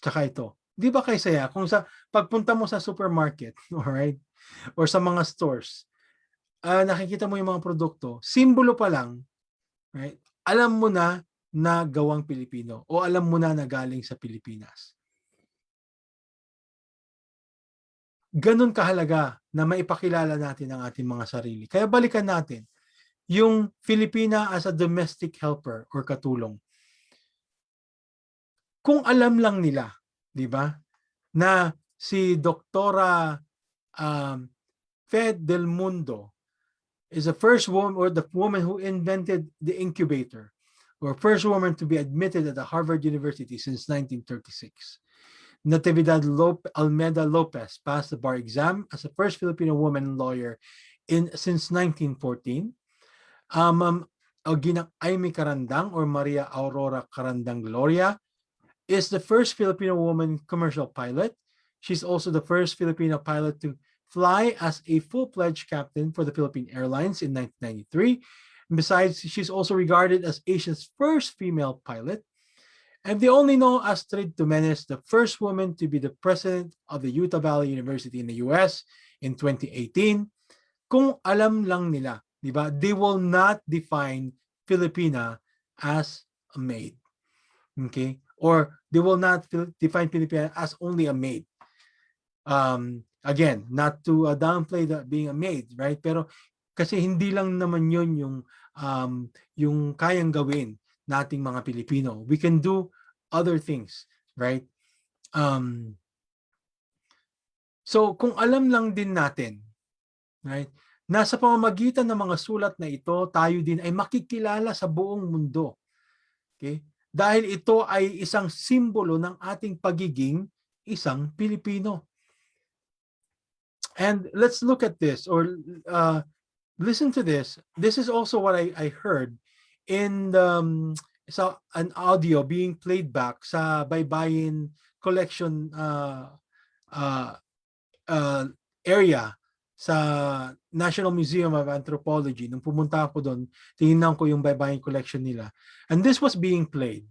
Tsaka ito. Di ba kay saya kung sa pagpunta mo sa supermarket, alright, or sa mga stores, nakikita mo yung mga produkto, simbolo pa lang, right? Alam mo na gawang Pilipino o alam mo na galing sa Pilipinas. Ganun kahalaga na maipakilala natin ang ating mga sarili. Kaya balikan natin yung Filipina as a domestic helper or katulong. Kung alam lang nila, di ba, na si Doktora Fed del Mundo is the first woman or the woman who invented the incubator, or first woman to be admitted at the Harvard University since 1936. Natividad Almeida Lopez passed the bar exam as the first Filipino woman lawyer since 1914. Ginang Aimee Carandang or Maria Aurora Carandang Gloria is the first Filipino woman commercial pilot. She's also the first Filipino pilot to fly as a full-fledged captain for the Philippine Airlines in 1993. And besides, she's also regarded as Asia's first female pilot. And they only know Astrid Jimenez, the first woman to be the president of the Utah Valley University in the US in 2018. Kung alam lang nila, di ba, they will not define Filipina as a maid. Okay? Or they will not define Filipina as only a maid. Again, not to downplay that being a maid, right? Pero kasi hindi lang naman yun yung kayang gawin nating mga Pilipino. We can do other things, right? So kung alam lang din natin, right? Nasa pamamagitan ng mga sulat na ito, tayo din ay makikilala sa buong mundo. Okay? Dahil ito ay isang simbolo ng ating pagiging isang Pilipino. And let's look at this or listen to this. This is also what I heard in an audio being played back sa Baybayin collection area sa National Museum of Anthropology. Nung pumunta ako doon, tinignan ko yung Baybayin collection nila. And this was being played.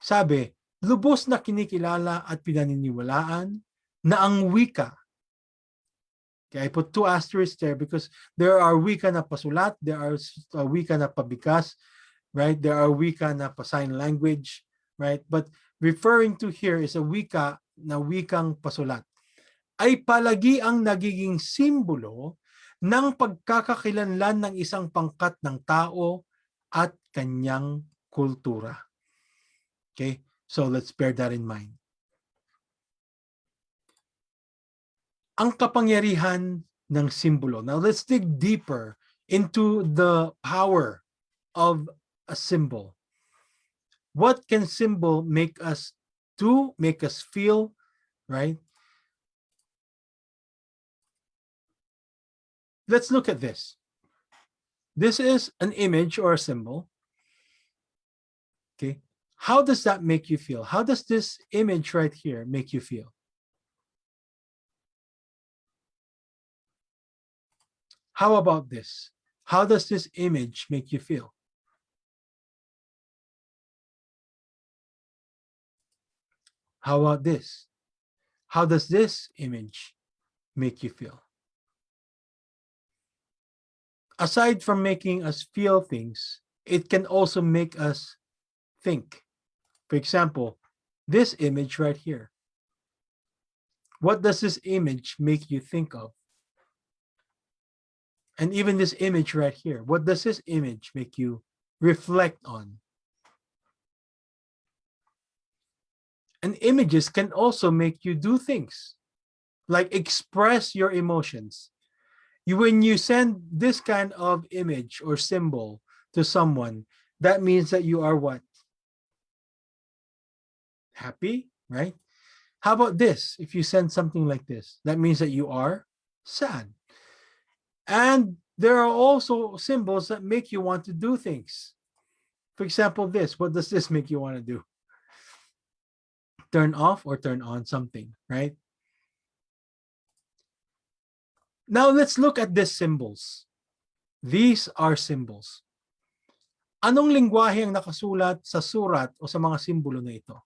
Sabi, lubos na kinikilala at pinaniniwalaan na ang wika. Okay, I put 2 asterisks there because there are wika na pasulat, there are wika na pabikas, right? There are wika na pa-sign language, right? But referring to here is a wika na wikang pasulat. Ay palagi ang nagiging simbolo ng pagkakakilanlan ng isang pangkat ng tao at kanyang kultura. Okay? So let's bear that in mind. Ang kapangyarihan ng simbolo. Now let's dig deeper into the power of a symbol. What can symbol make us do, make us feel, right? Let's look at this. This is an image or a symbol. Okay. How does that make you feel? How does this image right here make you feel? How about this? How does this image make you feel? How about this? How does this image make you feel? Aside from making us feel things, it can also make us think. For example, this image right here. What does this image make you think of? And even this image right here, what does this image make you reflect on? And images can also make you do things, like express your emotions. When you send this kind of image or symbol to someone, that means that you are what? Happy, right? How about this? If you send something like this, that means that you are sad. And there are also symbols that make you want to do things. For example, this, what does this make you want to do? Turn off or turn on something, right? Now let's look at these symbols. These are symbols. Anong lengguwahe ang nakasulat sa surat o sa mga simbolo na ito?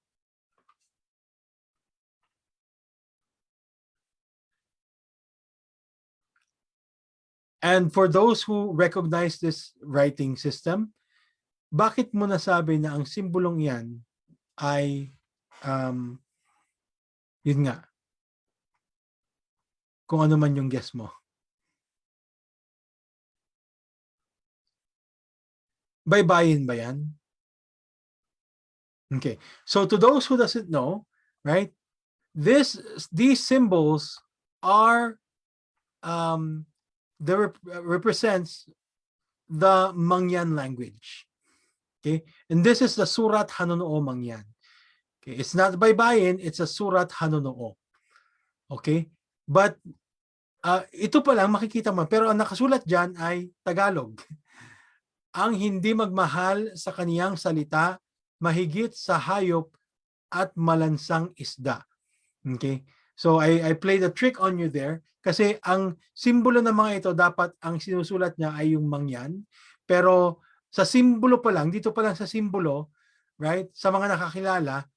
And for those who recognize this writing system, bakit mo nasabi na ang simbolong yan ay, yun nga, kung ano man yung guess mo? Baybayin ba yan? Okay, so to those who doesn't know, right, these symbols are represents the Mangyan language. Okay, and this is the Surat Hanunoo Mangyan. Okay, it's not Baybayin, it's a Surat Hanunoo. Okay, but ito pa lang makikita mo, pero ang nakasulat dyan ay Tagalog. Ang hindi magmahal sa kaniyang salita, mahigit sa hayop at malansang isda. Okay? So I played a trick on you there kasi ang simbolo ng mga ito dapat ang sinusulat niya ay yung Mangyan. Pero sa simbolo pa lang, dito pa lang sa simbolo, right? Sa mga nakakilala,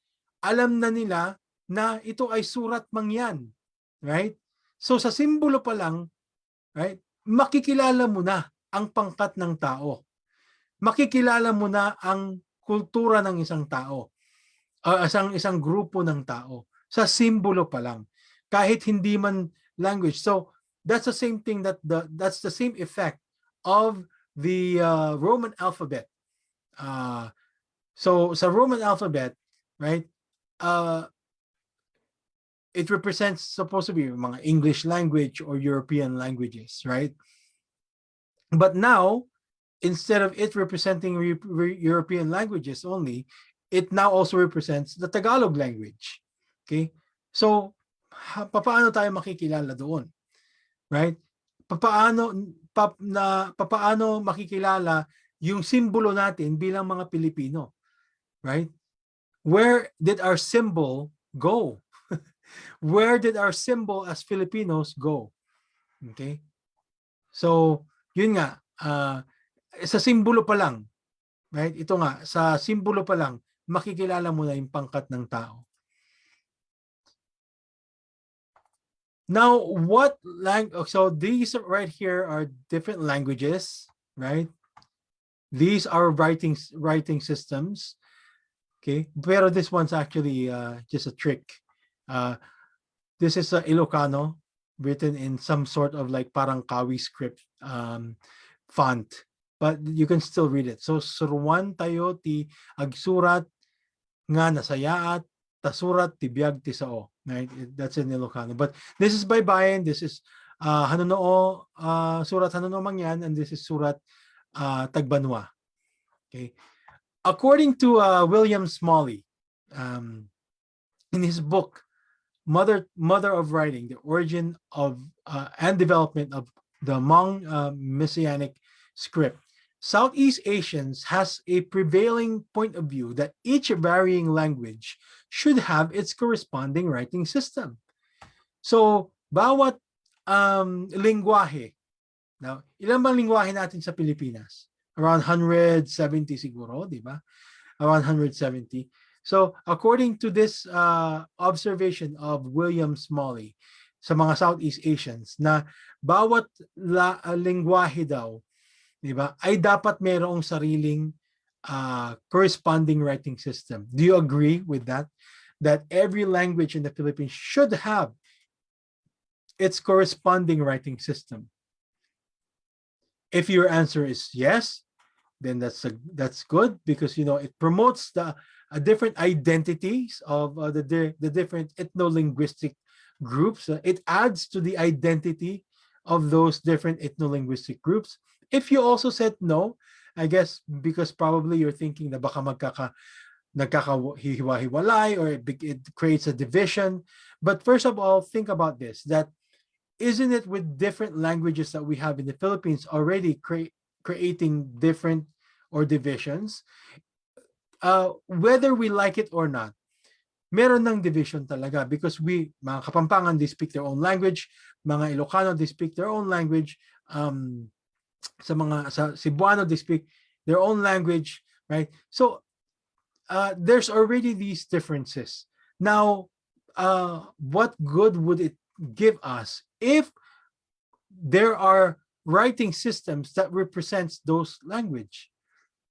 alam na nila na ito ay surat Mangyan, right? So sa simbolo pa lang, right? Makikilala mo na ang pangkat ng tao. Makikilala mo na ang kultura ng isang tao. Isang grupo ng tao sa simbolo pa lang, kahit hindi man language. So that's the same thing that's the same effect of the Roman alphabet. So sa Roman alphabet, right, it represents supposed to be mga English language or European languages, right? But now, instead of it representing European languages only, it now also represents the Tagalog language. Okay? So, paano tayo makikilala doon? Right? Paano makikilala yung simbolo natin bilang mga Pilipino? Right? Where did our symbol go? Where did our symbol as Filipinos go? Okay? So, yun nga, sa simbolo pa lang, right? Ito nga, sa simbolo pa lang, makikilala mo na yung pangkat ng tao. Now, so these right here are different languages, right? These are writing systems. Okay, pero this one's actually just a trick. This is a Ilocano written in some sort of like parang Kawi script font, but you can still read it. So suruan tayo ti agsurat nga nasayaat tasurat ti biag ti sao. Right? That's in Ilocano. But this is Baybayin, this is Hanunoo, Surat Hanunoo Mangyan, and this is Surat Tagbanwa. Okay. According to William Smalley, in his book Mother of Writing: The Origin of and Development of the Hmong Messianic Script, Southeast Asians has a prevailing point of view that each varying language should have its corresponding writing system. So, bawat lingwahe. Now, ilan bang lingwahe natin sa Pilipinas? Around 170 siguro, di ba? Around 170. So, according to this observation of William Smalley sa mga Southeast Asians, na bawat lingwahe daw, di ba, ay dapat mayroong sariling corresponding writing system. Do you agree with that? That every language in the Philippines should have its corresponding writing system? If your answer is yes, then that's good, because it promotes the different identities of the different ethno-linguistic groups. It adds to the identity of those different ethno-linguistic groups. If you also said no, I guess because probably you're thinking na baka nagkakahiwa-hiwalay, or it creates a division. But first of all, think about this, that isn't it with different languages that we have in the Philippines already creating different or divisions, whether we like it or not, meron ng division talaga because mga Kapampangan, they speak their own language, mga Ilocano, they speak their own language, sa Cebuano, they speak their own language, right? So there's already these differences. Now, what good would it give us if there are writing systems that represents those language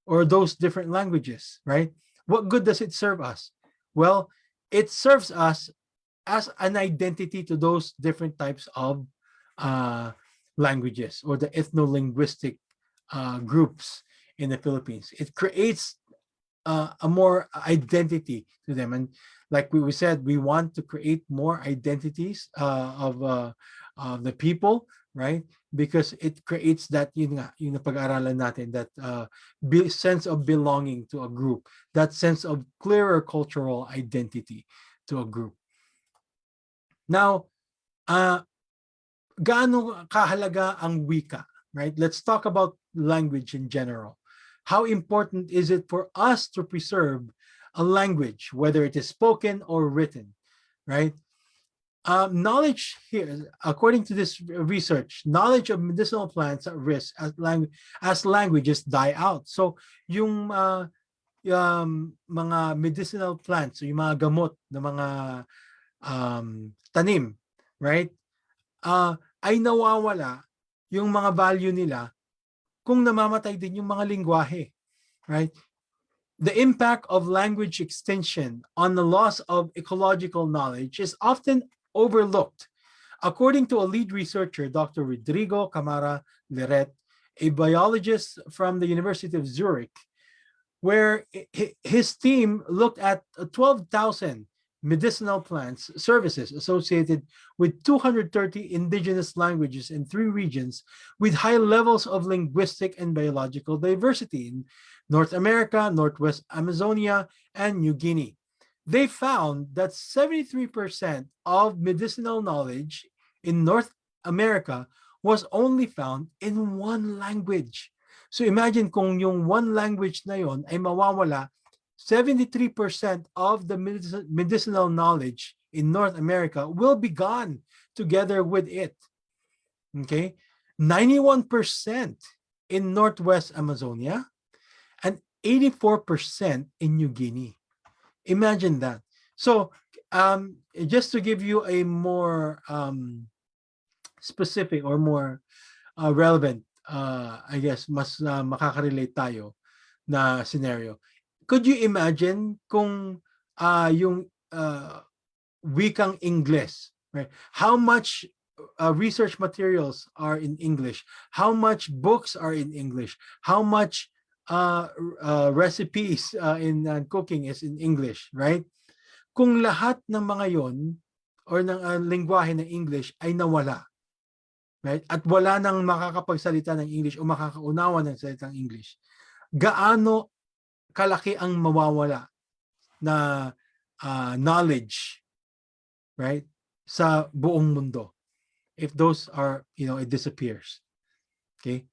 or those different languages, right? What good does it serve us? Well, it serves us as an identity to those different types of languages or the ethno-linguistic groups in the Philippines. It creates a more identity to them. And like we said, we want to create more identities of the people, right? Because it creates that, yung pag-aralan natin, that sense of belonging to a group, that sense of clearer cultural identity to a group. Now, gaano kahalaga ang wika, right? Let's talk about language in general. How important is it for us to preserve a language, whether it is spoken or written, right? Knowledge here, according to this research, knowledge of medicinal plants at risk as languages die out. So yung mga medicinal plants, yung mga gamot na mga tanim, right? Ay nawawala yung mga value nila kung namamatay din yung mga lingwahe, right? The impact of language extinction on the loss of ecological knowledge is often overlooked. According to a lead researcher, Dr. Rodrigo Camara Leret, a biologist from the University of Zurich, where his team looked at 12,000 medicinal plants services associated with 230 indigenous languages in 3 regions with high levels of linguistic and biological diversity in North America, Northwest Amazonia, and New Guinea. They found that 73% of medicinal knowledge in North America was only found in one language. So imagine kung yung one language na yon ay mawawala, 73% of the medicinal knowledge in North America will be gone together with it. Okay? 91% in Northwest Amazonia and 84% in New Guinea. Imagine that. So just to give you a more specific or more relevant, I guess, mas makaka-relate tayo na scenario. Could you imagine kung yung wikang English, right? How much research materials are in English? How much books are in English? How much recipes in cooking is in English, right? Kung lahat ng mga yon or ng lengguwahe ng English ay nawala, right? At wala nang makakapagsalita ng English o makakaunawa ng salitang English, gaano kalaki ang mawawala na knowledge, right, sa buong mundo if those are, it disappears. Okay?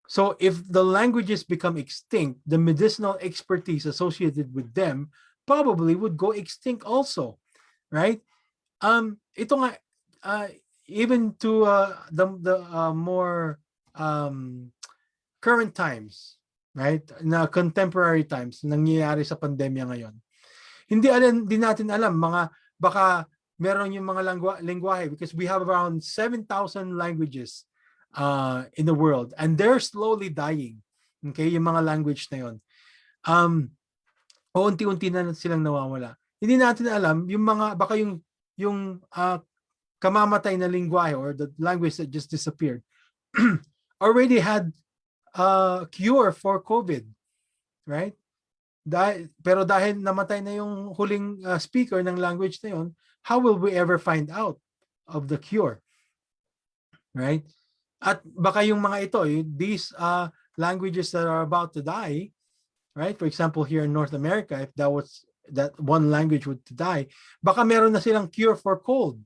So if the languages become extinct, the medicinal expertise associated with them probably would go extinct also, right? Ito nga, even to the more current times, right? Na contemporary times, nangyayari sa pandemya ngayon. Hindi natin alam, baka meron yung mga lengguwahe because we have around 7,000 languages in the world and they're slowly dying. Okay, yung mga language na yon. Unti-unti na silang nawawala. Hindi natin alam yung mga baka yung kamamatay na lengguwahe or the language that just disappeared already had cure for COVID, right? Pero dahil namatay na yung huling speaker ng language na yon, how will we ever find out of the cure, right? At baka yung mga ito, these languages that are about to die, right? For example, here in North America, if that one language would die, baka meron na silang cure for cold,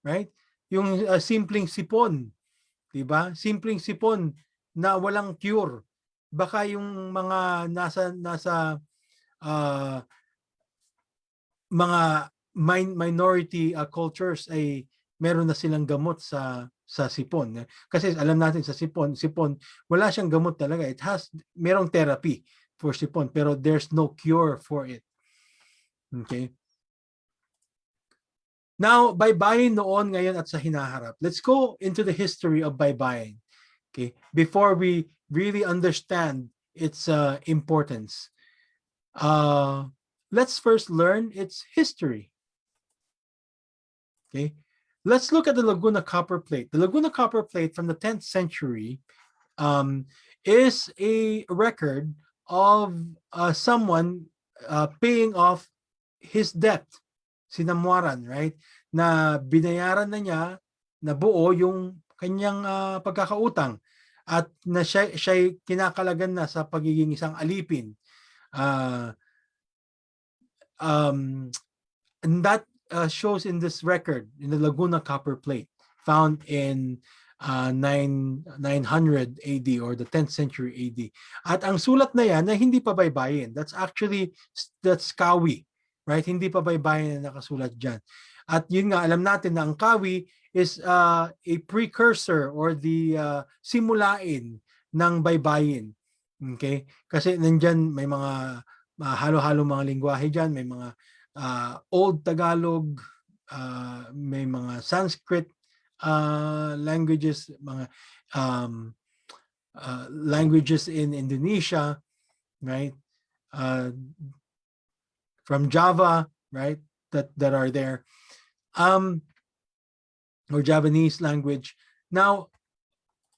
right? Yung simpleng sipon, diba? Simpleng sipon na walang cure, baka yung mga nasa mga minority cultures ay meron na silang gamot sa sipon. Kasi alam natin sa sipon wala siyang gamot talaga. Merong therapy for sipon pero there's no cure for it. Okay? Now, Baybayin noon, ngayon at sa hinaharap. Let's go into the history of Baybayin. Okay? Before we really understand its importance. Let's first learn its history. Okay, let's look at the Laguna copper plate. The Laguna copper plate from the 10th century is a record of someone paying off his debt, sinamuaran, right? Na binayaran na niya na buo yung kanyang pagkakautang at na siya kinakalagan na sa pagiging isang alipin. And that shows in this record, in the Laguna copper plate, found in 900 AD or the 10th century AD. At ang sulat na yan na hindi pa Baybayin. That's Kawi, right? Hindi pa Baybayin na nakasulat dyan. At yun nga, alam natin na ang Kawi is a precursor or the simulain ng Baybayin. Okay? Kasi nandyan may mga halo-halo mga lingwahe dyan, may mga Old Tagalog, may mga Sanskrit languages, mga languages in Indonesia, right? From Java, right? That are there, or Javanese language. Now,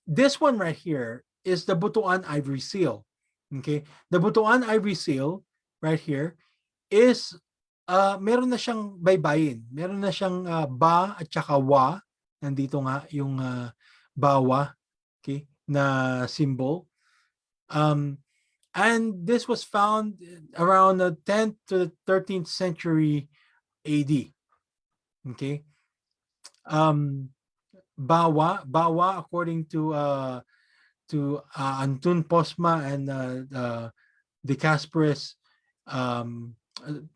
this one right here is the Butuan Ivory Seal. Okay, the Butuan Ivory Seal right here is meron na siyang baybayin. Meron na siyang ba at saka wa. Nandito nga yung bawa, okay, na symbol. And this was found around the 10th to the 13th century AD. Okay. Bawa according to Antun Posma and De Casperis,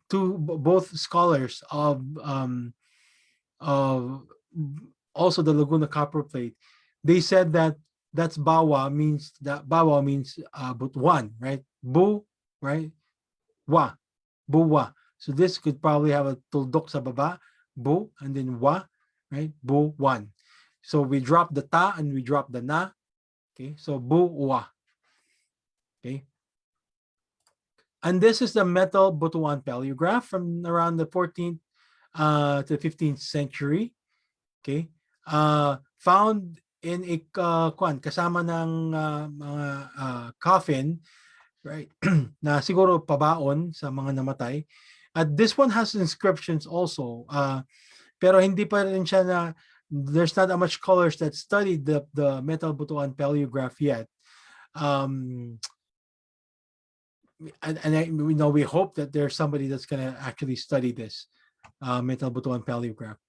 both scholars of also the Laguna copper plate, they said that bawa means but one, right? Bu, right? Wa, buwa. So this could probably have a tuldok sa baba, bu, and then wa, right? Bu, one. So we drop the ta and we drop the na. Okay, so bu, wa. Okay. And this is the metal Butuan paleograph from around the 14th to 15th century. Okay. Found in a kasama ng mga coffin, right? Na siguro pabaon sa mga namatay. This one has inscriptions also. Pero hindi pa rin siya na, there's not that much scholars that studied the metal Butuan paleograph yet. We hope that there's somebody that's going to actually study this metal Butuan paleograph.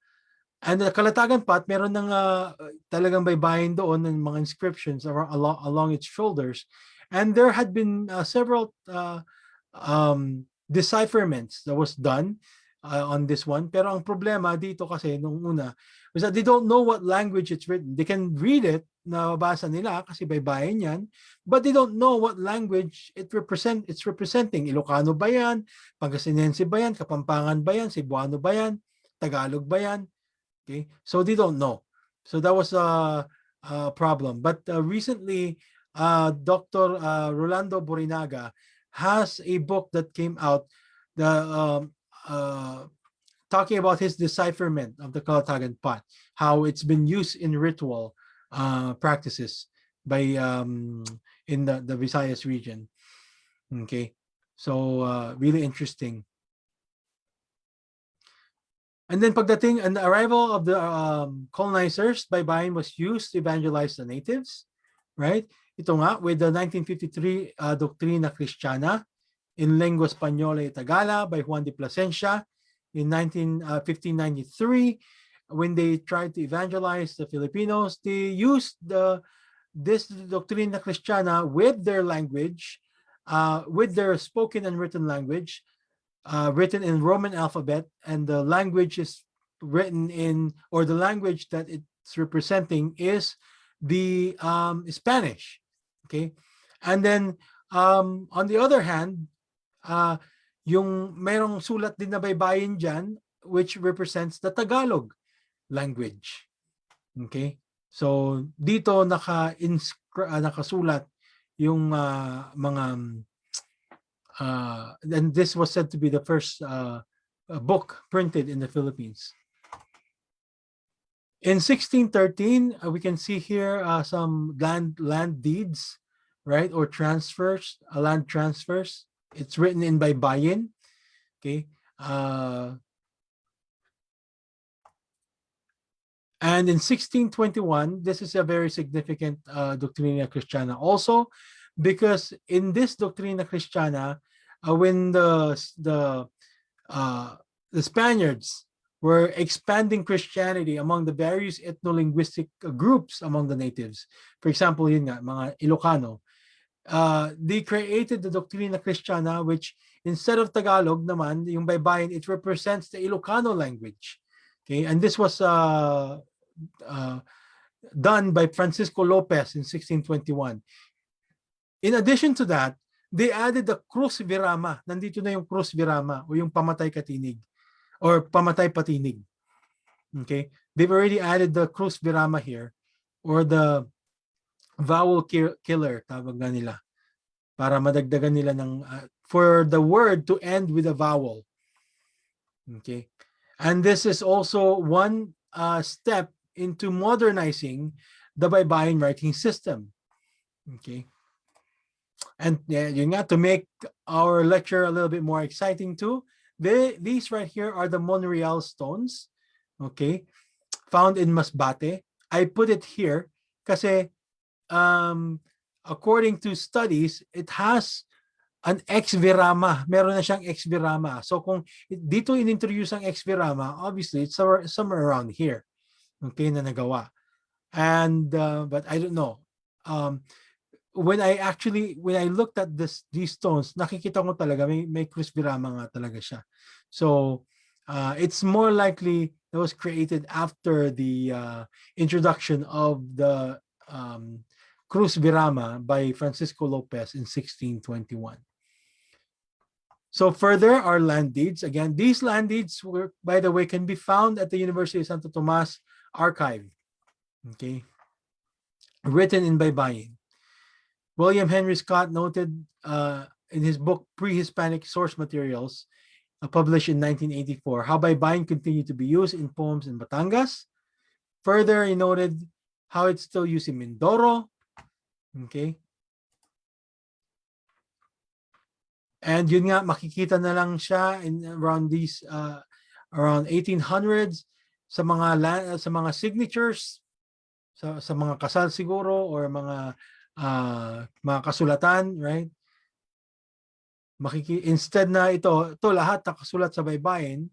And the Kalatagan pot, meron ng talagang baybayin doon ng mga inscriptions along its shoulders. And there had been several decipherments that was done on this one. Pero ang problema dito kasi nung una was that they don't know what language it's written. They can read it, nababasa nila kasi baybayin yan, but they don't know what language it's representing. Ilocano ba yan? Pangasinense ba yan? Kapampangan ba yan? Cebuano ba yan? Tagalog ba yan? Okay, so they don't know. So that was a problem. But recently, Dr. Rolando Borinaga has a book that came out talking about his decipherment of the Kalatagan pot, how it's been used in ritual practices by in the Visayas region. Okay, so really interesting. And then pagdating and the arrival of the colonizers, Baybayin was used to evangelize the natives, right? Ito nga, with the 1953 Doctrina Cristiana in Lengua Española y Tagala by Juan de Plasencia in 1593, when they tried to evangelize the Filipinos, they used the this Doctrina Christiana with their language, with their spoken and written language, written in Roman alphabet, and the language is written in, or the language that it's representing is the Spanish. Okay, and then on the other hand, yung merong sulat din na Baybayin dyan, which represents the Tagalog language. Okay, so dito nakasulat yung mga and this was said to be the first book printed in the Philippines. In 1613, we can see here some land deeds, right, or transfers, land transfers. It's written in Baybayin. Okay. And in 1621, this is a very significant Doctrina Christiana also, because in this Doctrina Christiana, when the Spaniards were expanding Christianity among the various ethno-linguistic groups among the natives, for example, yun nga, mga Ilocano, they created the Doctrina Christiana, which instead of Tagalog naman, yung Baybayin, it represents the Ilocano language. Okay, and this was done by Francisco Lopez in 1621. In addition to that, they added the Cruz Virama. Nandito na yung Cruz Virama o yung pamatay katinig or pamatay patinig. Okay, they've already added the Cruz Virama here, or the vowel killer, tawag na nila, para madagdagan nila ng for the word to end with a vowel. Okay, and this is also one step into modernizing the Baybayin writing system. Okay, and yun nga, to make our lecture a little bit more exciting too, these right here are the Monreal stones, okay, found in Masbate. I put it here kasi according to studies, it has an ex-virama. Meron na siyang ex-virama. So kung dito in-introduce ang ex-virama, obviously it's somewhere around here. Okay, na nagawa. And but I don't know. When I looked at these stones, nakikita ko talaga may Cruz Virama nga talaga siya. So it's more likely that was created after the introduction of the Cruz Virama by Francisco Lopez in 1621. So further, our land deeds. Again, these land deeds were, by the way, can be found at the University of Santo Tomas archive. Okay, written in Baybayin. William Henry Scott noted in his book Pre-Hispanic Source Materials, published in 1984, how Baybayin continued to be used in poems in Batangas. Further, he noted how it's still used in Mindoro. Okay. And yun nga, makikita na lang siya in around these around 1800s sa mga signatures, sa mga kasal siguro, or mga kasulatan, right? Instead na ito lahat nakasulat sa Baybayin,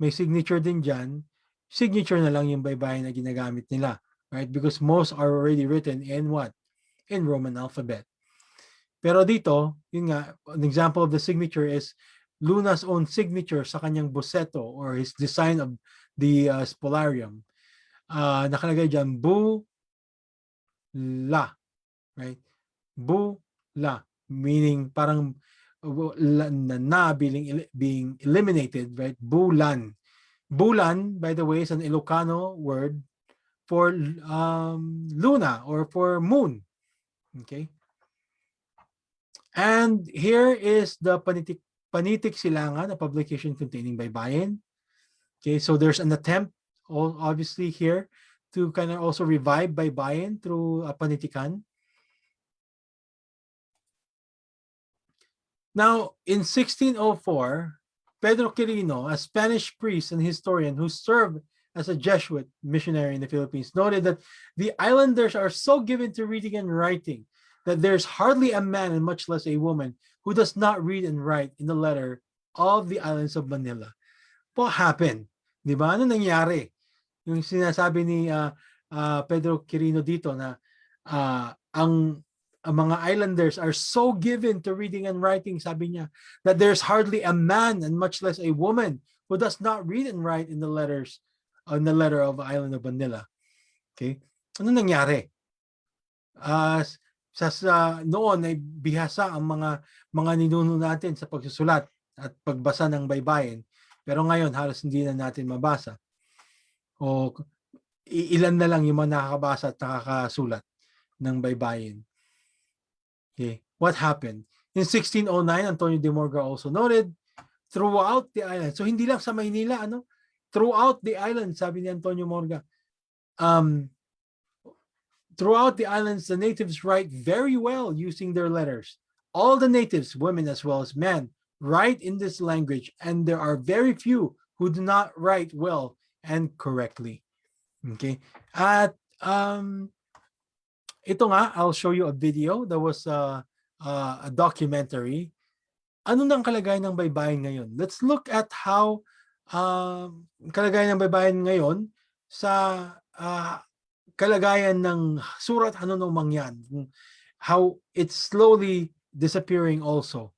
may signature din dyan, signature na lang yung Baybayin na ginagamit nila, right? Because most are already written in what? In Roman alphabet. Pero dito, yun nga, an example of the signature is Luna's own signature sa kanyang boceto, or his design of the spolarium. Nakalagay dyan, Bu-la, right? Bu-la, meaning parang na being eliminated, right? Bulan. Bulan, by the way, is an Ilocano word for luna, or for moon. Okay? And here is the Panitik Silangan, a publication containing Baybayin. Okay, so there's an attempt, obviously here, to kind of also revive Baybayin through Panitikan. Now, in 1604, Pedro Quirino, a Spanish priest and historian who served as a Jesuit missionary in the Philippines, noted that the islanders are so given to reading and writing that there's hardly a man, and much less a woman, who does not read and write in the letter of the islands of Manila. What happened? Di ba? Ano nangyari? Yung sinasabi ni Pedro Quirino dito na ang mga islanders are so given to reading and writing, sabi niya, that there's hardly a man and much less a woman who does not read and write in the letter of the island of Manila. Okay? Ano nangyari? Noon ay bihasa ang mga ninuno natin sa pagsusulat at pagbasa ng baybayin. Pero ngayon halos hindi na natin mabasa. O ilan na lang yung mga nakakabasa at nakakasulat ng baybayin. Okay. What happened? In 1609, Antonio de Morga also noted, throughout the island, so hindi lang sa Maynila, throughout the island, sabi ni Antonio Morga, throughout the islands, the natives write very well using their letters. All the natives, women as well as men, write in this language, and there are very few who do not write well and correctly. Okay? At ito nga, I'll show you a video. There was a documentary. Ano nang kalagayan ng baybayin ngayon? Let's look at how kalagayan ng baybayin ngayon sa kalagayan ng surat Ano Mangyan. How it's slowly disappearing also.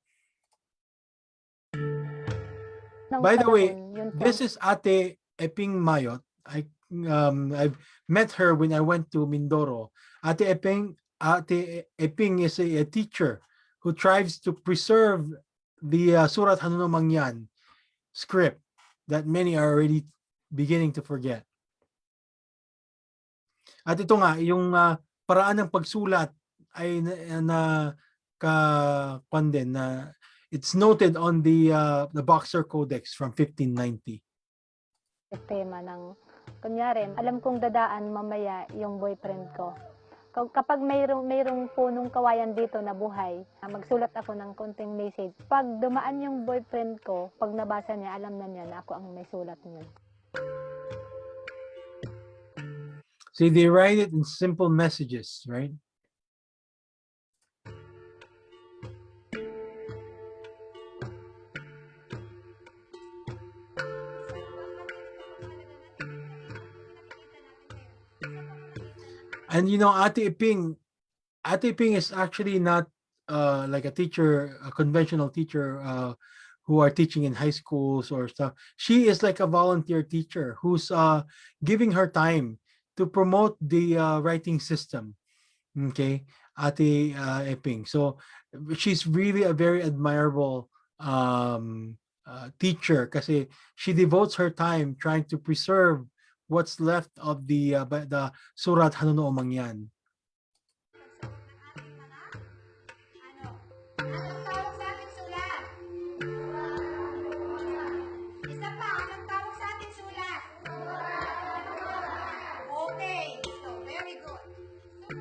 By the way, this is Ate Eping Mayot. I've met her when I went to Mindoro. Ate Eping is a teacher who tries to preserve the Surat Ano Mangyan script that many are already beginning to forget. At ito nga, yung paraan ng pagsulat ay it's noted on the Boxer Codex from 1590. Tema ng, kunyari, alam kong dadaan mamaya yung boyfriend ko. Kapag mayroong punong kawayan dito na buhay, magsulat ako ng konting message. Pag dumaan yung boyfriend ko, pag nabasa niya, alam na niya na ako ang may sulat niya. See, they write it in simple messages, right? And you know, Ate Iping is actually not like a teacher, a conventional teacher who are teaching in high schools or stuff. She is like a volunteer teacher who's giving her time to promote the writing system. Okay, Ate Iping. So she's really a very admirable teacher kasi she devotes her time trying to preserve what's left of the Surat Ano Mangyan.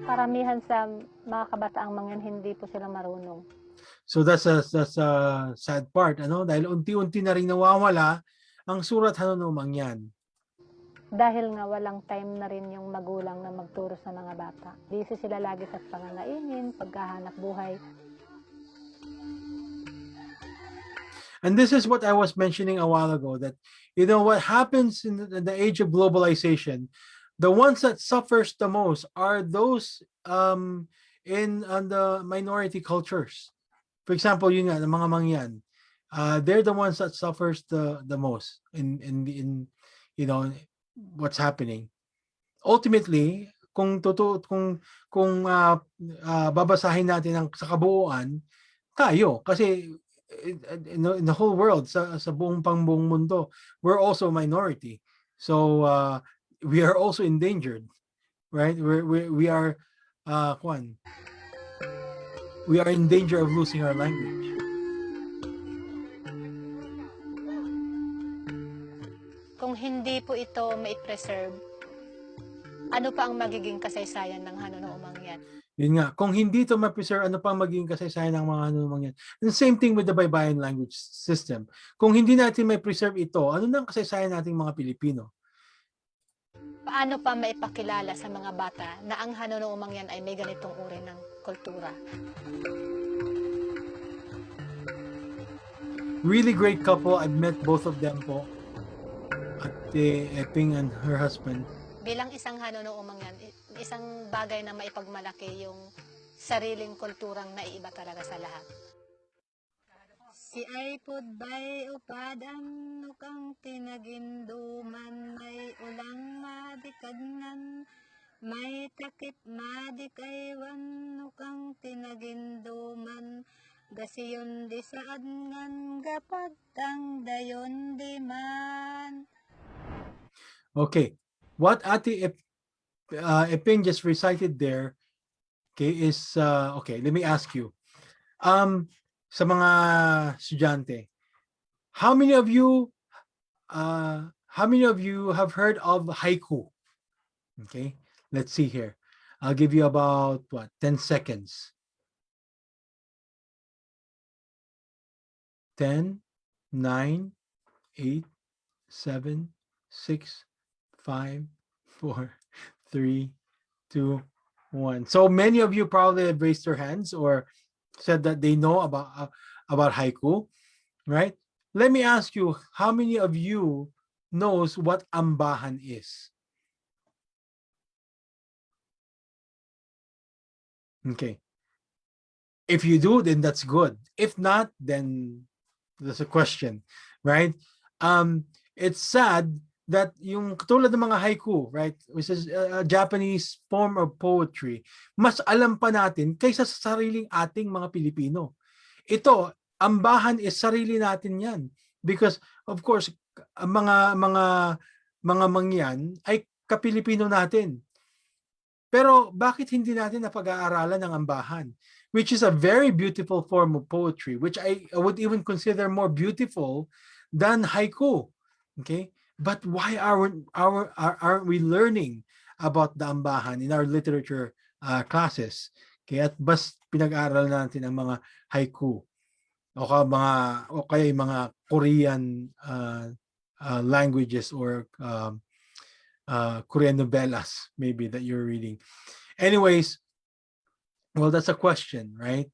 Karamihan sa mga kabataang mangyan hindi po sila marunong. So that's a sad part, dahil unti-unti na rin nawawala ang Surat Ano Mangyan. Dahil nga walang time na rin yung magulang na magturo sa mga bata. Busy sila lagi sa pangangainin, paghahanap buhay. And this is what I was mentioning a while ago, that what happens in the age of globalization, the ones that suffers the most are those in the minority cultures. For example, yun nga, the mga mangyan, they're the ones that suffers the most in what's happening. Ultimately, kung babasahin natin sa kabuuan, tayo, kasi in the whole world, sa buong mundo, we're also minority. So we are also endangered, right? We are we are in danger of losing our language. Kung hindi po ito mai-preserve, ano pa ang magiging kasaysayan ng Ano Mangyan? Yun nga, kung hindi ito ma-preserve, ano pa ang magiging kasaysayan ng mga Ano Mangyan? And the same thing with the Baybayin language system. Kung hindi natin mai-preserve ito, ano nang kasaysayan nating mga Pilipino? Paano pa maipakilala sa mga bata na ang Ano Mangyan ay may ganitong uri ng kultura? Really great couple. I've met both of them po. Ate Eping and her husband. bilang isang hanunuumang yan, isang bagay na maipagmalaki yung sariling kulturang naiiba talaga sa lahat. Si ay pudbay upadan nukang tinaginduman may ulang madikadnan may takip madikaywan nukang tinaginduman gasiyon di saadngan gapagtang dayon di man. Okay, what Eping just recited there, okay, is okay. Let me ask you, sa mga estudyante, how many of you have heard of haiku? Okay, let's see here. I'll give you about 10 seconds. 10, 9, 8, 7, 6, 5, 4, 3, 2, 1. So many of you probably have raised their hands or said that they know about haiku, right? Let me ask you, how many of you knows what ambahan is? Okay. If you do, then that's good. If not, then there's a question, right? It's sad that yung katulad ng mga haiku, right, which is a Japanese form of poetry, mas alam pa natin kaysa sa sariling ating mga Pilipino. Ito, ambahan is sarili natin yan. Because, of course, ang mga mangyan ay kapilipino natin. Pero bakit hindi natin napag-aaralan ng ambahan? Which is a very beautiful form of poetry, which I would even consider more beautiful than haiku. Okay? But why aren't we learning about the ambahan in our literature classes? Okay? At bas pinag-aaral natin ang mga haiku o kaya yung mga Korean languages or Korean novelas maybe that you're reading. Anyways, well, that's a question, right?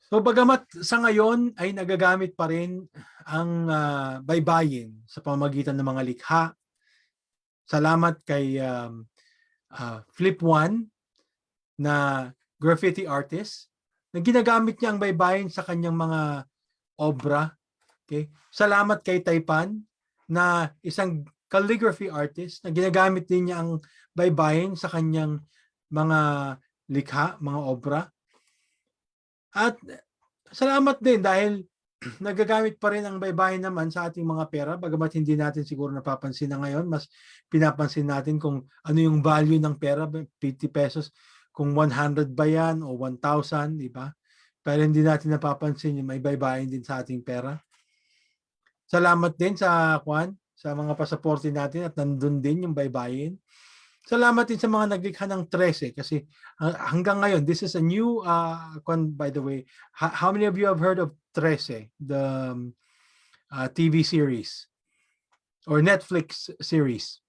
So bagamat sa ngayon ay nagagamit pa rin ang baybayin sa pamamagitan ng mga likha, salamat kay Flip One na graffiti artist na ginagamit niya ang baybayin sa kanyang mga obra. Okay? Salamat kay Taipan na isang calligraphy artist na ginagamit din niya ang baybayin sa kanyang mga likha, mga obra. At salamat din dahil nagagamit pa rin ang baybayin naman sa ating mga pera, bagamat hindi natin siguro napapansin na ngayon, mas pinapansin natin kung ano yung value ng pera, 50 pesos, kung 100 ba yan o 1,000, di ba? Pero hindi natin napapansin yung may baybayin din sa ating pera. Salamat din sa mga pasaporte natin at nandun din yung baybayin. Salamat din sa mga naglikha ng 13 kasi hanggang ngayon, this is a new, by the way, how many of you have heard of 13, the TV series or Netflix series?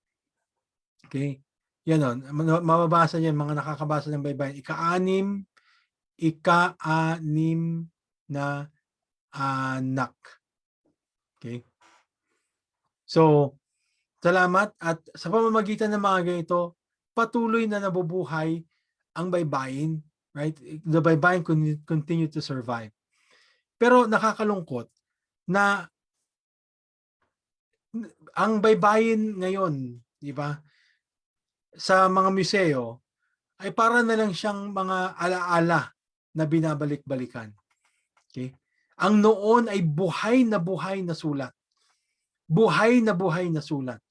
Okay. Yan o, mababasa niyan, mga nakakabasa ng baybayin. Ika-anim na anak. Okay. So, salamat at sa pamamagitan ng mga ganito, patuloy na nabubuhay ang baybayin, right? The baybayin continue to survive. Pero nakakalungkot na ang baybayin ngayon, di ba? Sa mga museo ay para na lang siyang mga alaala na binabalik-balikan. Okay? Ang noon ay buhay na sulat. Buhay na sulat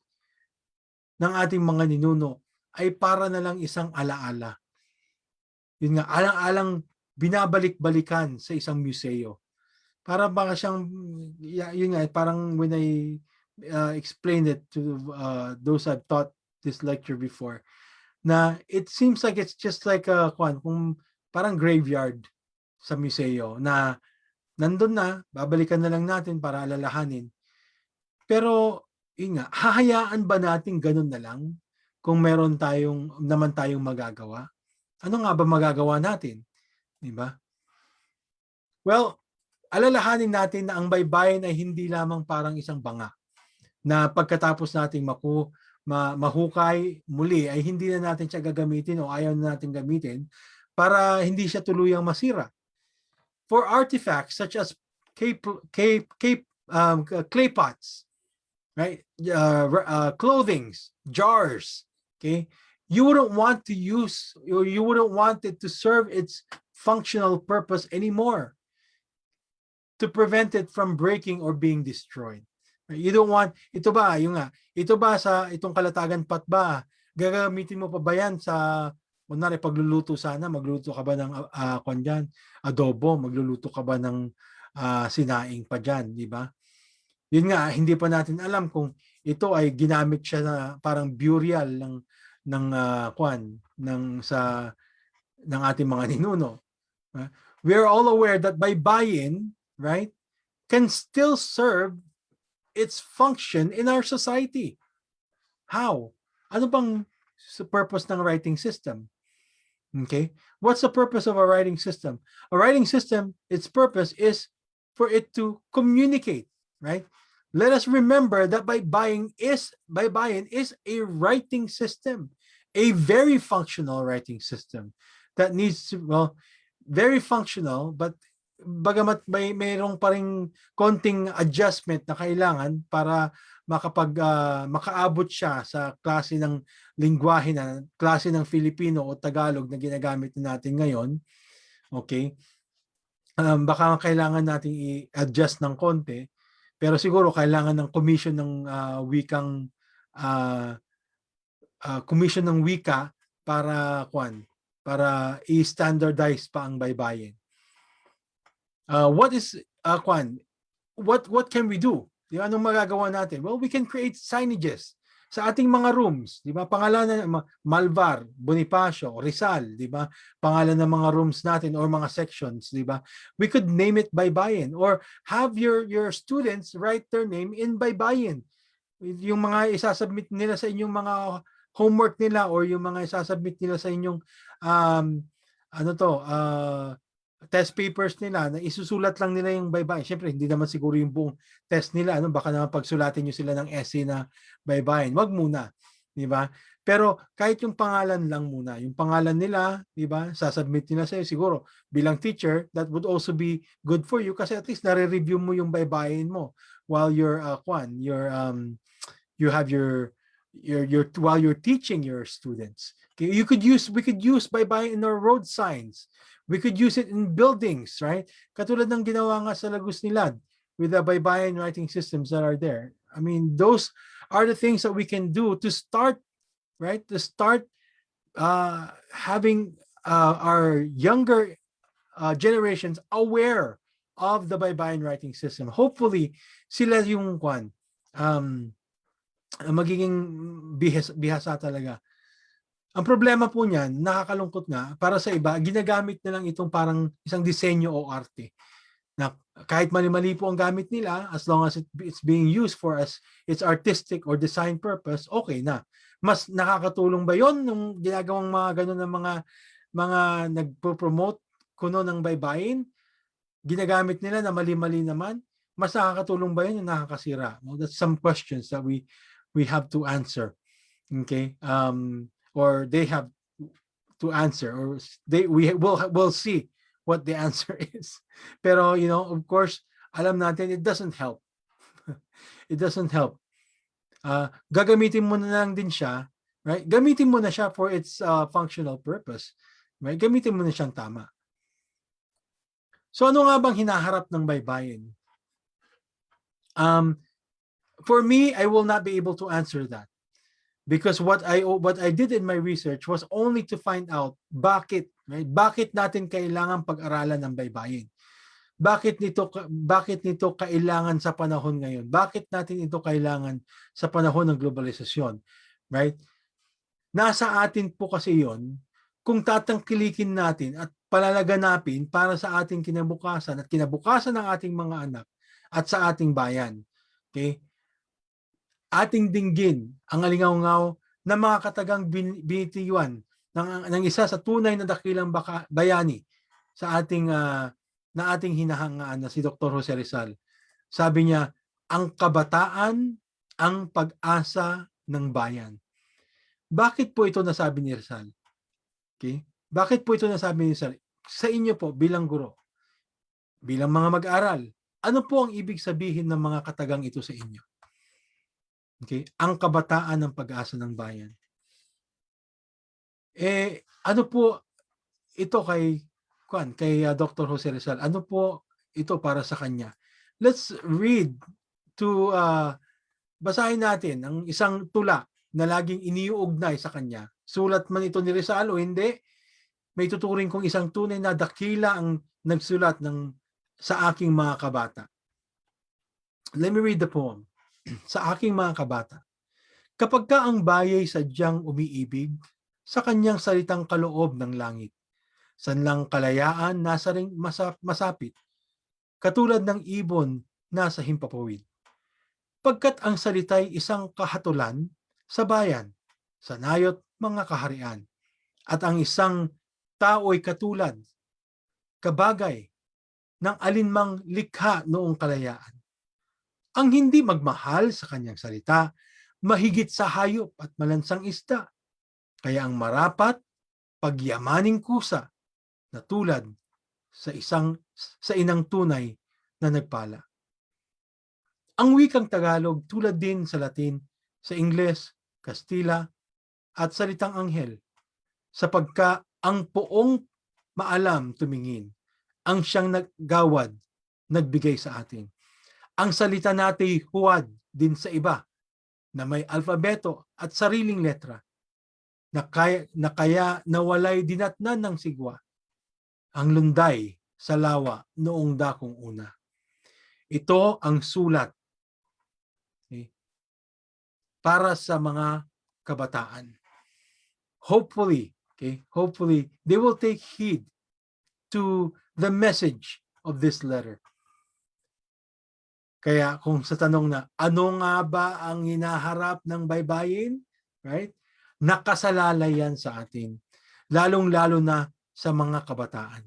ng ating mga ninuno ay para na lang isang alaala. Yun nga, alang-alang binabalik-balikan sa isang museo. Para baka siyang, yun nga, parang when I explained it to those I've taught this lecture before, na it seems like it's just like kung parang graveyard sa museo na nandun na, babalikan na lang natin para alalahanin. Pero yun nga, hahayaan ba natin ganun na lang kung meron naman tayong magagawa? Ano nga ba magagawa natin? Di ba? Well, alalahanin natin na ang baybayin ay hindi lamang parang isang banga na pagkatapos nating mahukay muli ay hindi na natin siya gagamitin o ayaw na natin gamitin para hindi siya tuluyang masira. For artifacts such as clay pots, right? Clothings, jars, okay? You wouldn't want to use, or you wouldn't want it to serve its functional purpose anymore to prevent it from breaking or being destroyed. You don't want, ito ba, ito ba sa itong kalatagan pot ba, gagamitin mo pa ba yan sa, kunwari pagluluto sana, magluluto ka ba ng adobo, magluluto ka ba ng sinaing pa dyan, di ba? Yun nga, hindi pa natin alam kung ito ay ginamit siya na parang burial ng ating mga ninuno. We are all aware that baybayin, right, can still serve its function in our society. How? Ano bang purpose ng writing system? Okay? What's the purpose of a writing system? A writing system, its purpose is for it to communicate, right? Let us remember that Baybayin is a writing system, a very functional writing system that needs to, well, very functional, but bagamat mayroong pa ring konting adjustment na kailangan para makaabot siya sa klase ng lingwahe na klase ng Filipino o Tagalog na ginagamit natin ngayon. Okay? Baka kailangan nating i-adjust ng konti, pero siguro kailangan ng commission ng wikang commission ng wika para i-standardize pa ang baybayin. What can we do? Di ba, anong magagawa natin? Well, we can create signages sa ating mga rooms, di ba? Pangalanan Malvar, Bonifacio, Rizal, di ba? Pangalan ng mga rooms natin or mga sections, di ba? We could name it Baybayin or have your students write their name in Baybayin. Yung mga isasubmit nila sa inyong mga homework nila or yung mga isasubmit nila sa inyong test papers nila na isusulat lang nila yung baybayin. Siyempre, hindi naman siguro yung buong test nila. Baka naman pagsulatin nyo sila ng essay na baybayin. Wag muna. Di ba? Pero kahit yung pangalan lang muna. Yung pangalan nila, di ba? Sasubmit nila sa'yo. Siguro, bilang teacher, that would also be good for you kasi at least nare-review mo yung baybayin mo while you're while you're teaching your students. Okay? We could use baybayin in our road signs. We could use it in buildings, right? Katulad ng ginawa nga sa Lagos Nilad with the baybayin writing systems that are there. I mean, those are the things that we can do to start, right? To start having our younger generations aware of the baybayin writing system. Hopefully, sila yung magiging bihasa talaga. Ang problema po niyan, nakakalungkot nga, para sa iba, ginagamit na lang itong parang isang disenyo o arte. Na kahit mali-mali po ang gamit nila, as long as it's being used for its artistic or design purpose, okay na. Mas nakakatulong ba yon nung ginagawang mga ganun ng mga nagpo-promote kuno ng baybayin? Ginagamit nila na mali-mali naman? Mas nakakatulong ba yun yung nakakasira? Well, that's some questions that we have to answer. Okay? Or they have to answer, or we'll see what the answer is. Pero of course, alam natin it doesn't help. It doesn't help. Gagamitin mo na lang din siya, right? Gamitin mo na siya for its functional purpose, right? Gamitin mo na siyang tama. So ano nga bang hinaharap ng baybayin? For me, I will not be able to answer that. Because what I did in my research was only to find out bakit, right? Bakit natin kailangan pag-aralan ng baybayin? Bakit nito kailangan sa panahon ngayon? Bakit natin ito kailangan sa panahon ng globalisasyon? Right? Nasa atin po kasi 'yon kung tatangkilikin natin at palalaganapin para sa ating kinabukasan at kinabukasan ng ating mga anak at sa ating bayan. Okay? Ating dinggin ang alingaw-ngaw na mga katagang binitiwan ng isa sa tunay na dakilang bayani sa ating na ating hinahangaan na si Dr. Jose Rizal. Sabi niya, ang kabataan ang pag-asa ng bayan. Bakit po ito nasabi ni Rizal? Okay? Bakit po ito nasabi ni Rizal? Sa inyo po bilang guro, bilang mga mag-aral, ano po ang ibig sabihin ng mga katagang ito sa inyo? Okay? Ang kabataan ng pag-asa ng bayan. Ano po ito kay Dr. Jose Rizal? Ano po ito para sa kanya? Let's read to basahin natin ang isang tula na laging iniuugnay sa kanya. Sulat man ito ni Rizal o hindi, may tuturing kong isang tunay na dakila ang nagsulat sa aking mga kabata. Let me read the poem. Sa aking mga kabata. Kapag ka ang bayay sadyang umiibig, sa kanyang salitang kaloob ng langit, sanlang kalayaan nasa ring masapit, katulad ng ibon nasa himpapawid. Pagkat ang salita'y isang kahatulan sa bayan, sa nayot mga kaharian, at ang isang tao'y katulad, kabagay, ng alinmang likha noong kalayaan. Ang hindi magmahal sa kanyang salita, mahigit sa hayop at malansang isda, kaya ang marapat, pagyamaning kusa, na tulad sa inang tunay na nagpala. Ang wikang Tagalog tulad din sa Latin, sa Ingles, Kastila, at salitang anghel, sapagka ang poong maalam tumingin, ang siyang naggawad, nagbigay sa atin. Ang salita natin huwad din sa iba, na may alfabeto at sariling letra, na kaya nawalay dinatnan ng sigwa, ang lunday sa lawa noong dakong una. Ito ang sulat para sa mga kabataan. Hopefully they will take heed to the message of this letter. Kaya kung sa tanong na, ano nga ba ang hinaharap ng baybayin? Right? Nakasalalay yan sa atin. Lalong-lalo na sa mga kabataan.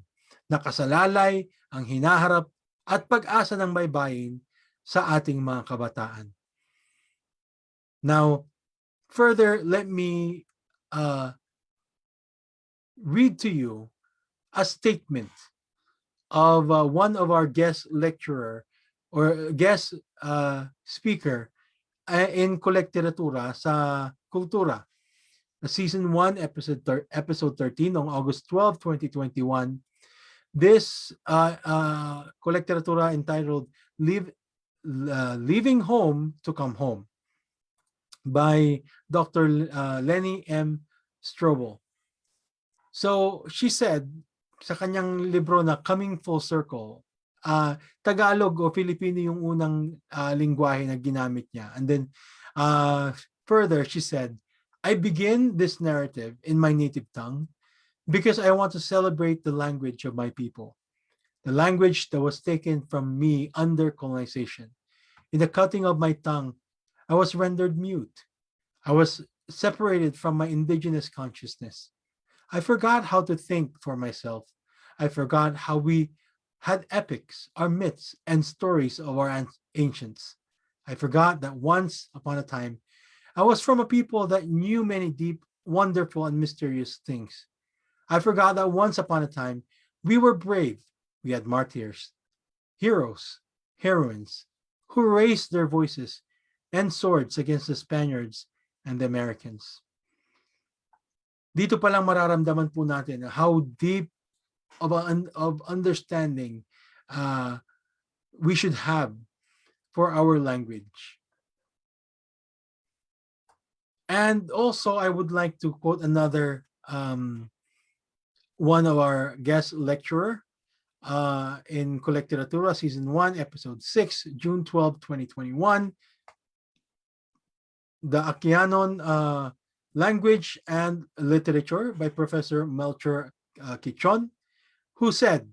Nakasalalay ang hinaharap at pag-asa ng baybayin sa ating mga kabataan. Now, further, let me read to you a statement of one of our guest lecturer or guest speaker in Kolektiratura sa Kultura, Season 1, Episode 13, on August 12, 2021. This Kolektiratura entitled Leaving Home to Come Home by Dr. Lenny M. Strobel. So she said, sa kanyang libro na Coming Full Circle, Tagalog o Filipino yung unang lingwahe na ginamit niya. And then further, she said, I begin this narrative in my native tongue because I want to celebrate the language of my people, the language that was taken from me under colonization. In the cutting of my tongue, I was rendered mute. I was separated from my indigenous consciousness. I forgot how to think for myself. I forgot how we had epics, our myths, and stories of our ancients. I forgot that once upon a time, I was from a people that knew many deep, wonderful, and mysterious things. I forgot that once upon a time, we were brave. We had martyrs, heroes, heroines, who raised their voices and swords against the Spaniards and the Americans. Dito pa lang mararamdaman po natin how deep of understanding we should have for our language. And also, I would like to quote another one of our guest lecturer in Kolektiratura, Season 1, Episode 6, June 12, 2021, The Akianon Language and Literature by Professor Melcher Kichon, who said,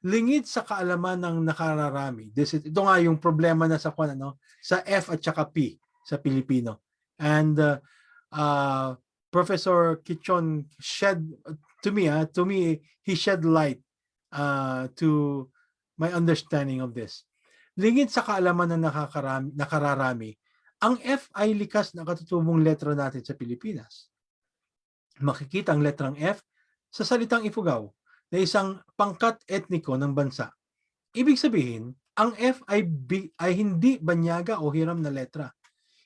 lingid sa kaalaman ng nakararami. Ito nga yung problema na sa F at saka P sa Pilipino. And Professor Kichon shed to me, he shed light to my understanding of this. Lingid sa kaalaman ng nakararami, ang F ay likas na katutubong letra natin sa Pilipinas. Makikita ang letrang F sa salitang Ifugao na isang pangkat etniko ng bansa. Ibig sabihin, ang F ay hindi banyaga o hiram na letra.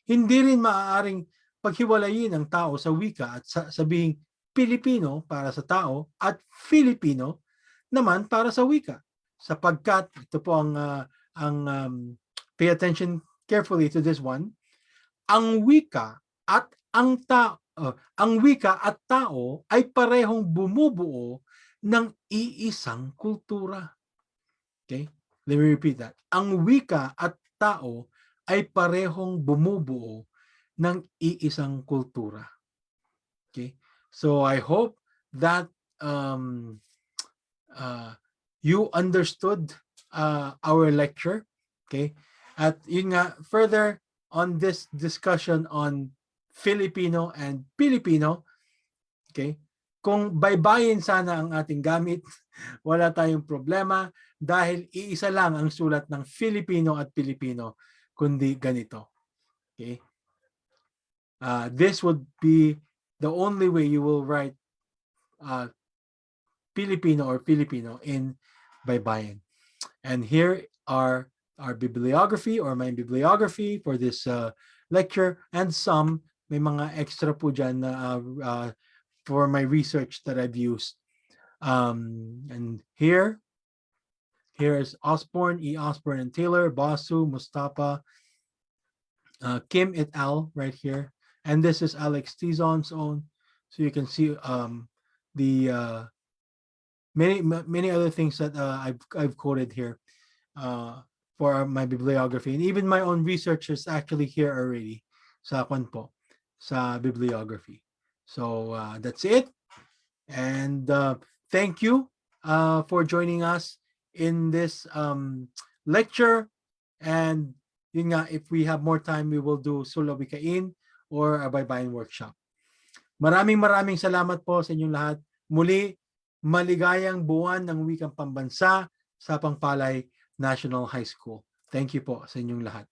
Hindi rin maaaring paghiwalayin ang tao sa wika at sabihing Pilipino para sa tao at Filipino naman para sa wika. Sapagkat, ito po pay attention carefully to this one, ang wika at tao ay parehong bumubuo ng iisang kultura. Okay? Let me repeat that. Ang wika at tao ay parehong bumubuo ng iisang kultura. Okay? So I hope that you understood our lecture. Okay? At yun nga, further on this discussion on Filipino and Pilipino, okay? Kung baybayin sana ang ating gamit, wala tayong problema dahil iisa lang ang sulat ng Filipino at Pilipino, kundi ganito. Okay? This would be the only way you will write Filipino or Filipino in Baybayin. And here are our bibliography or my bibliography for this lecture, and may mga extra po dyan for my research that I've used. And here is Osborne, E. Osborne and Taylor, Basu, Mustafa, Kim et al. Right here. And this is Alex Tizon's own. So you can see the many other things that I've quoted here for my bibliography, and even my own research is actually here already sa bibliography. So that's it, and thank you for joining us in this lecture. And yun nga, if we have more time, we will do Sula Wikain or a Baybayin workshop. Maraming salamat po sa inyong lahat. Muli, maligayang buwan ng wikang pambansa sa Pangpalay National High School. Thank you po sa inyong lahat.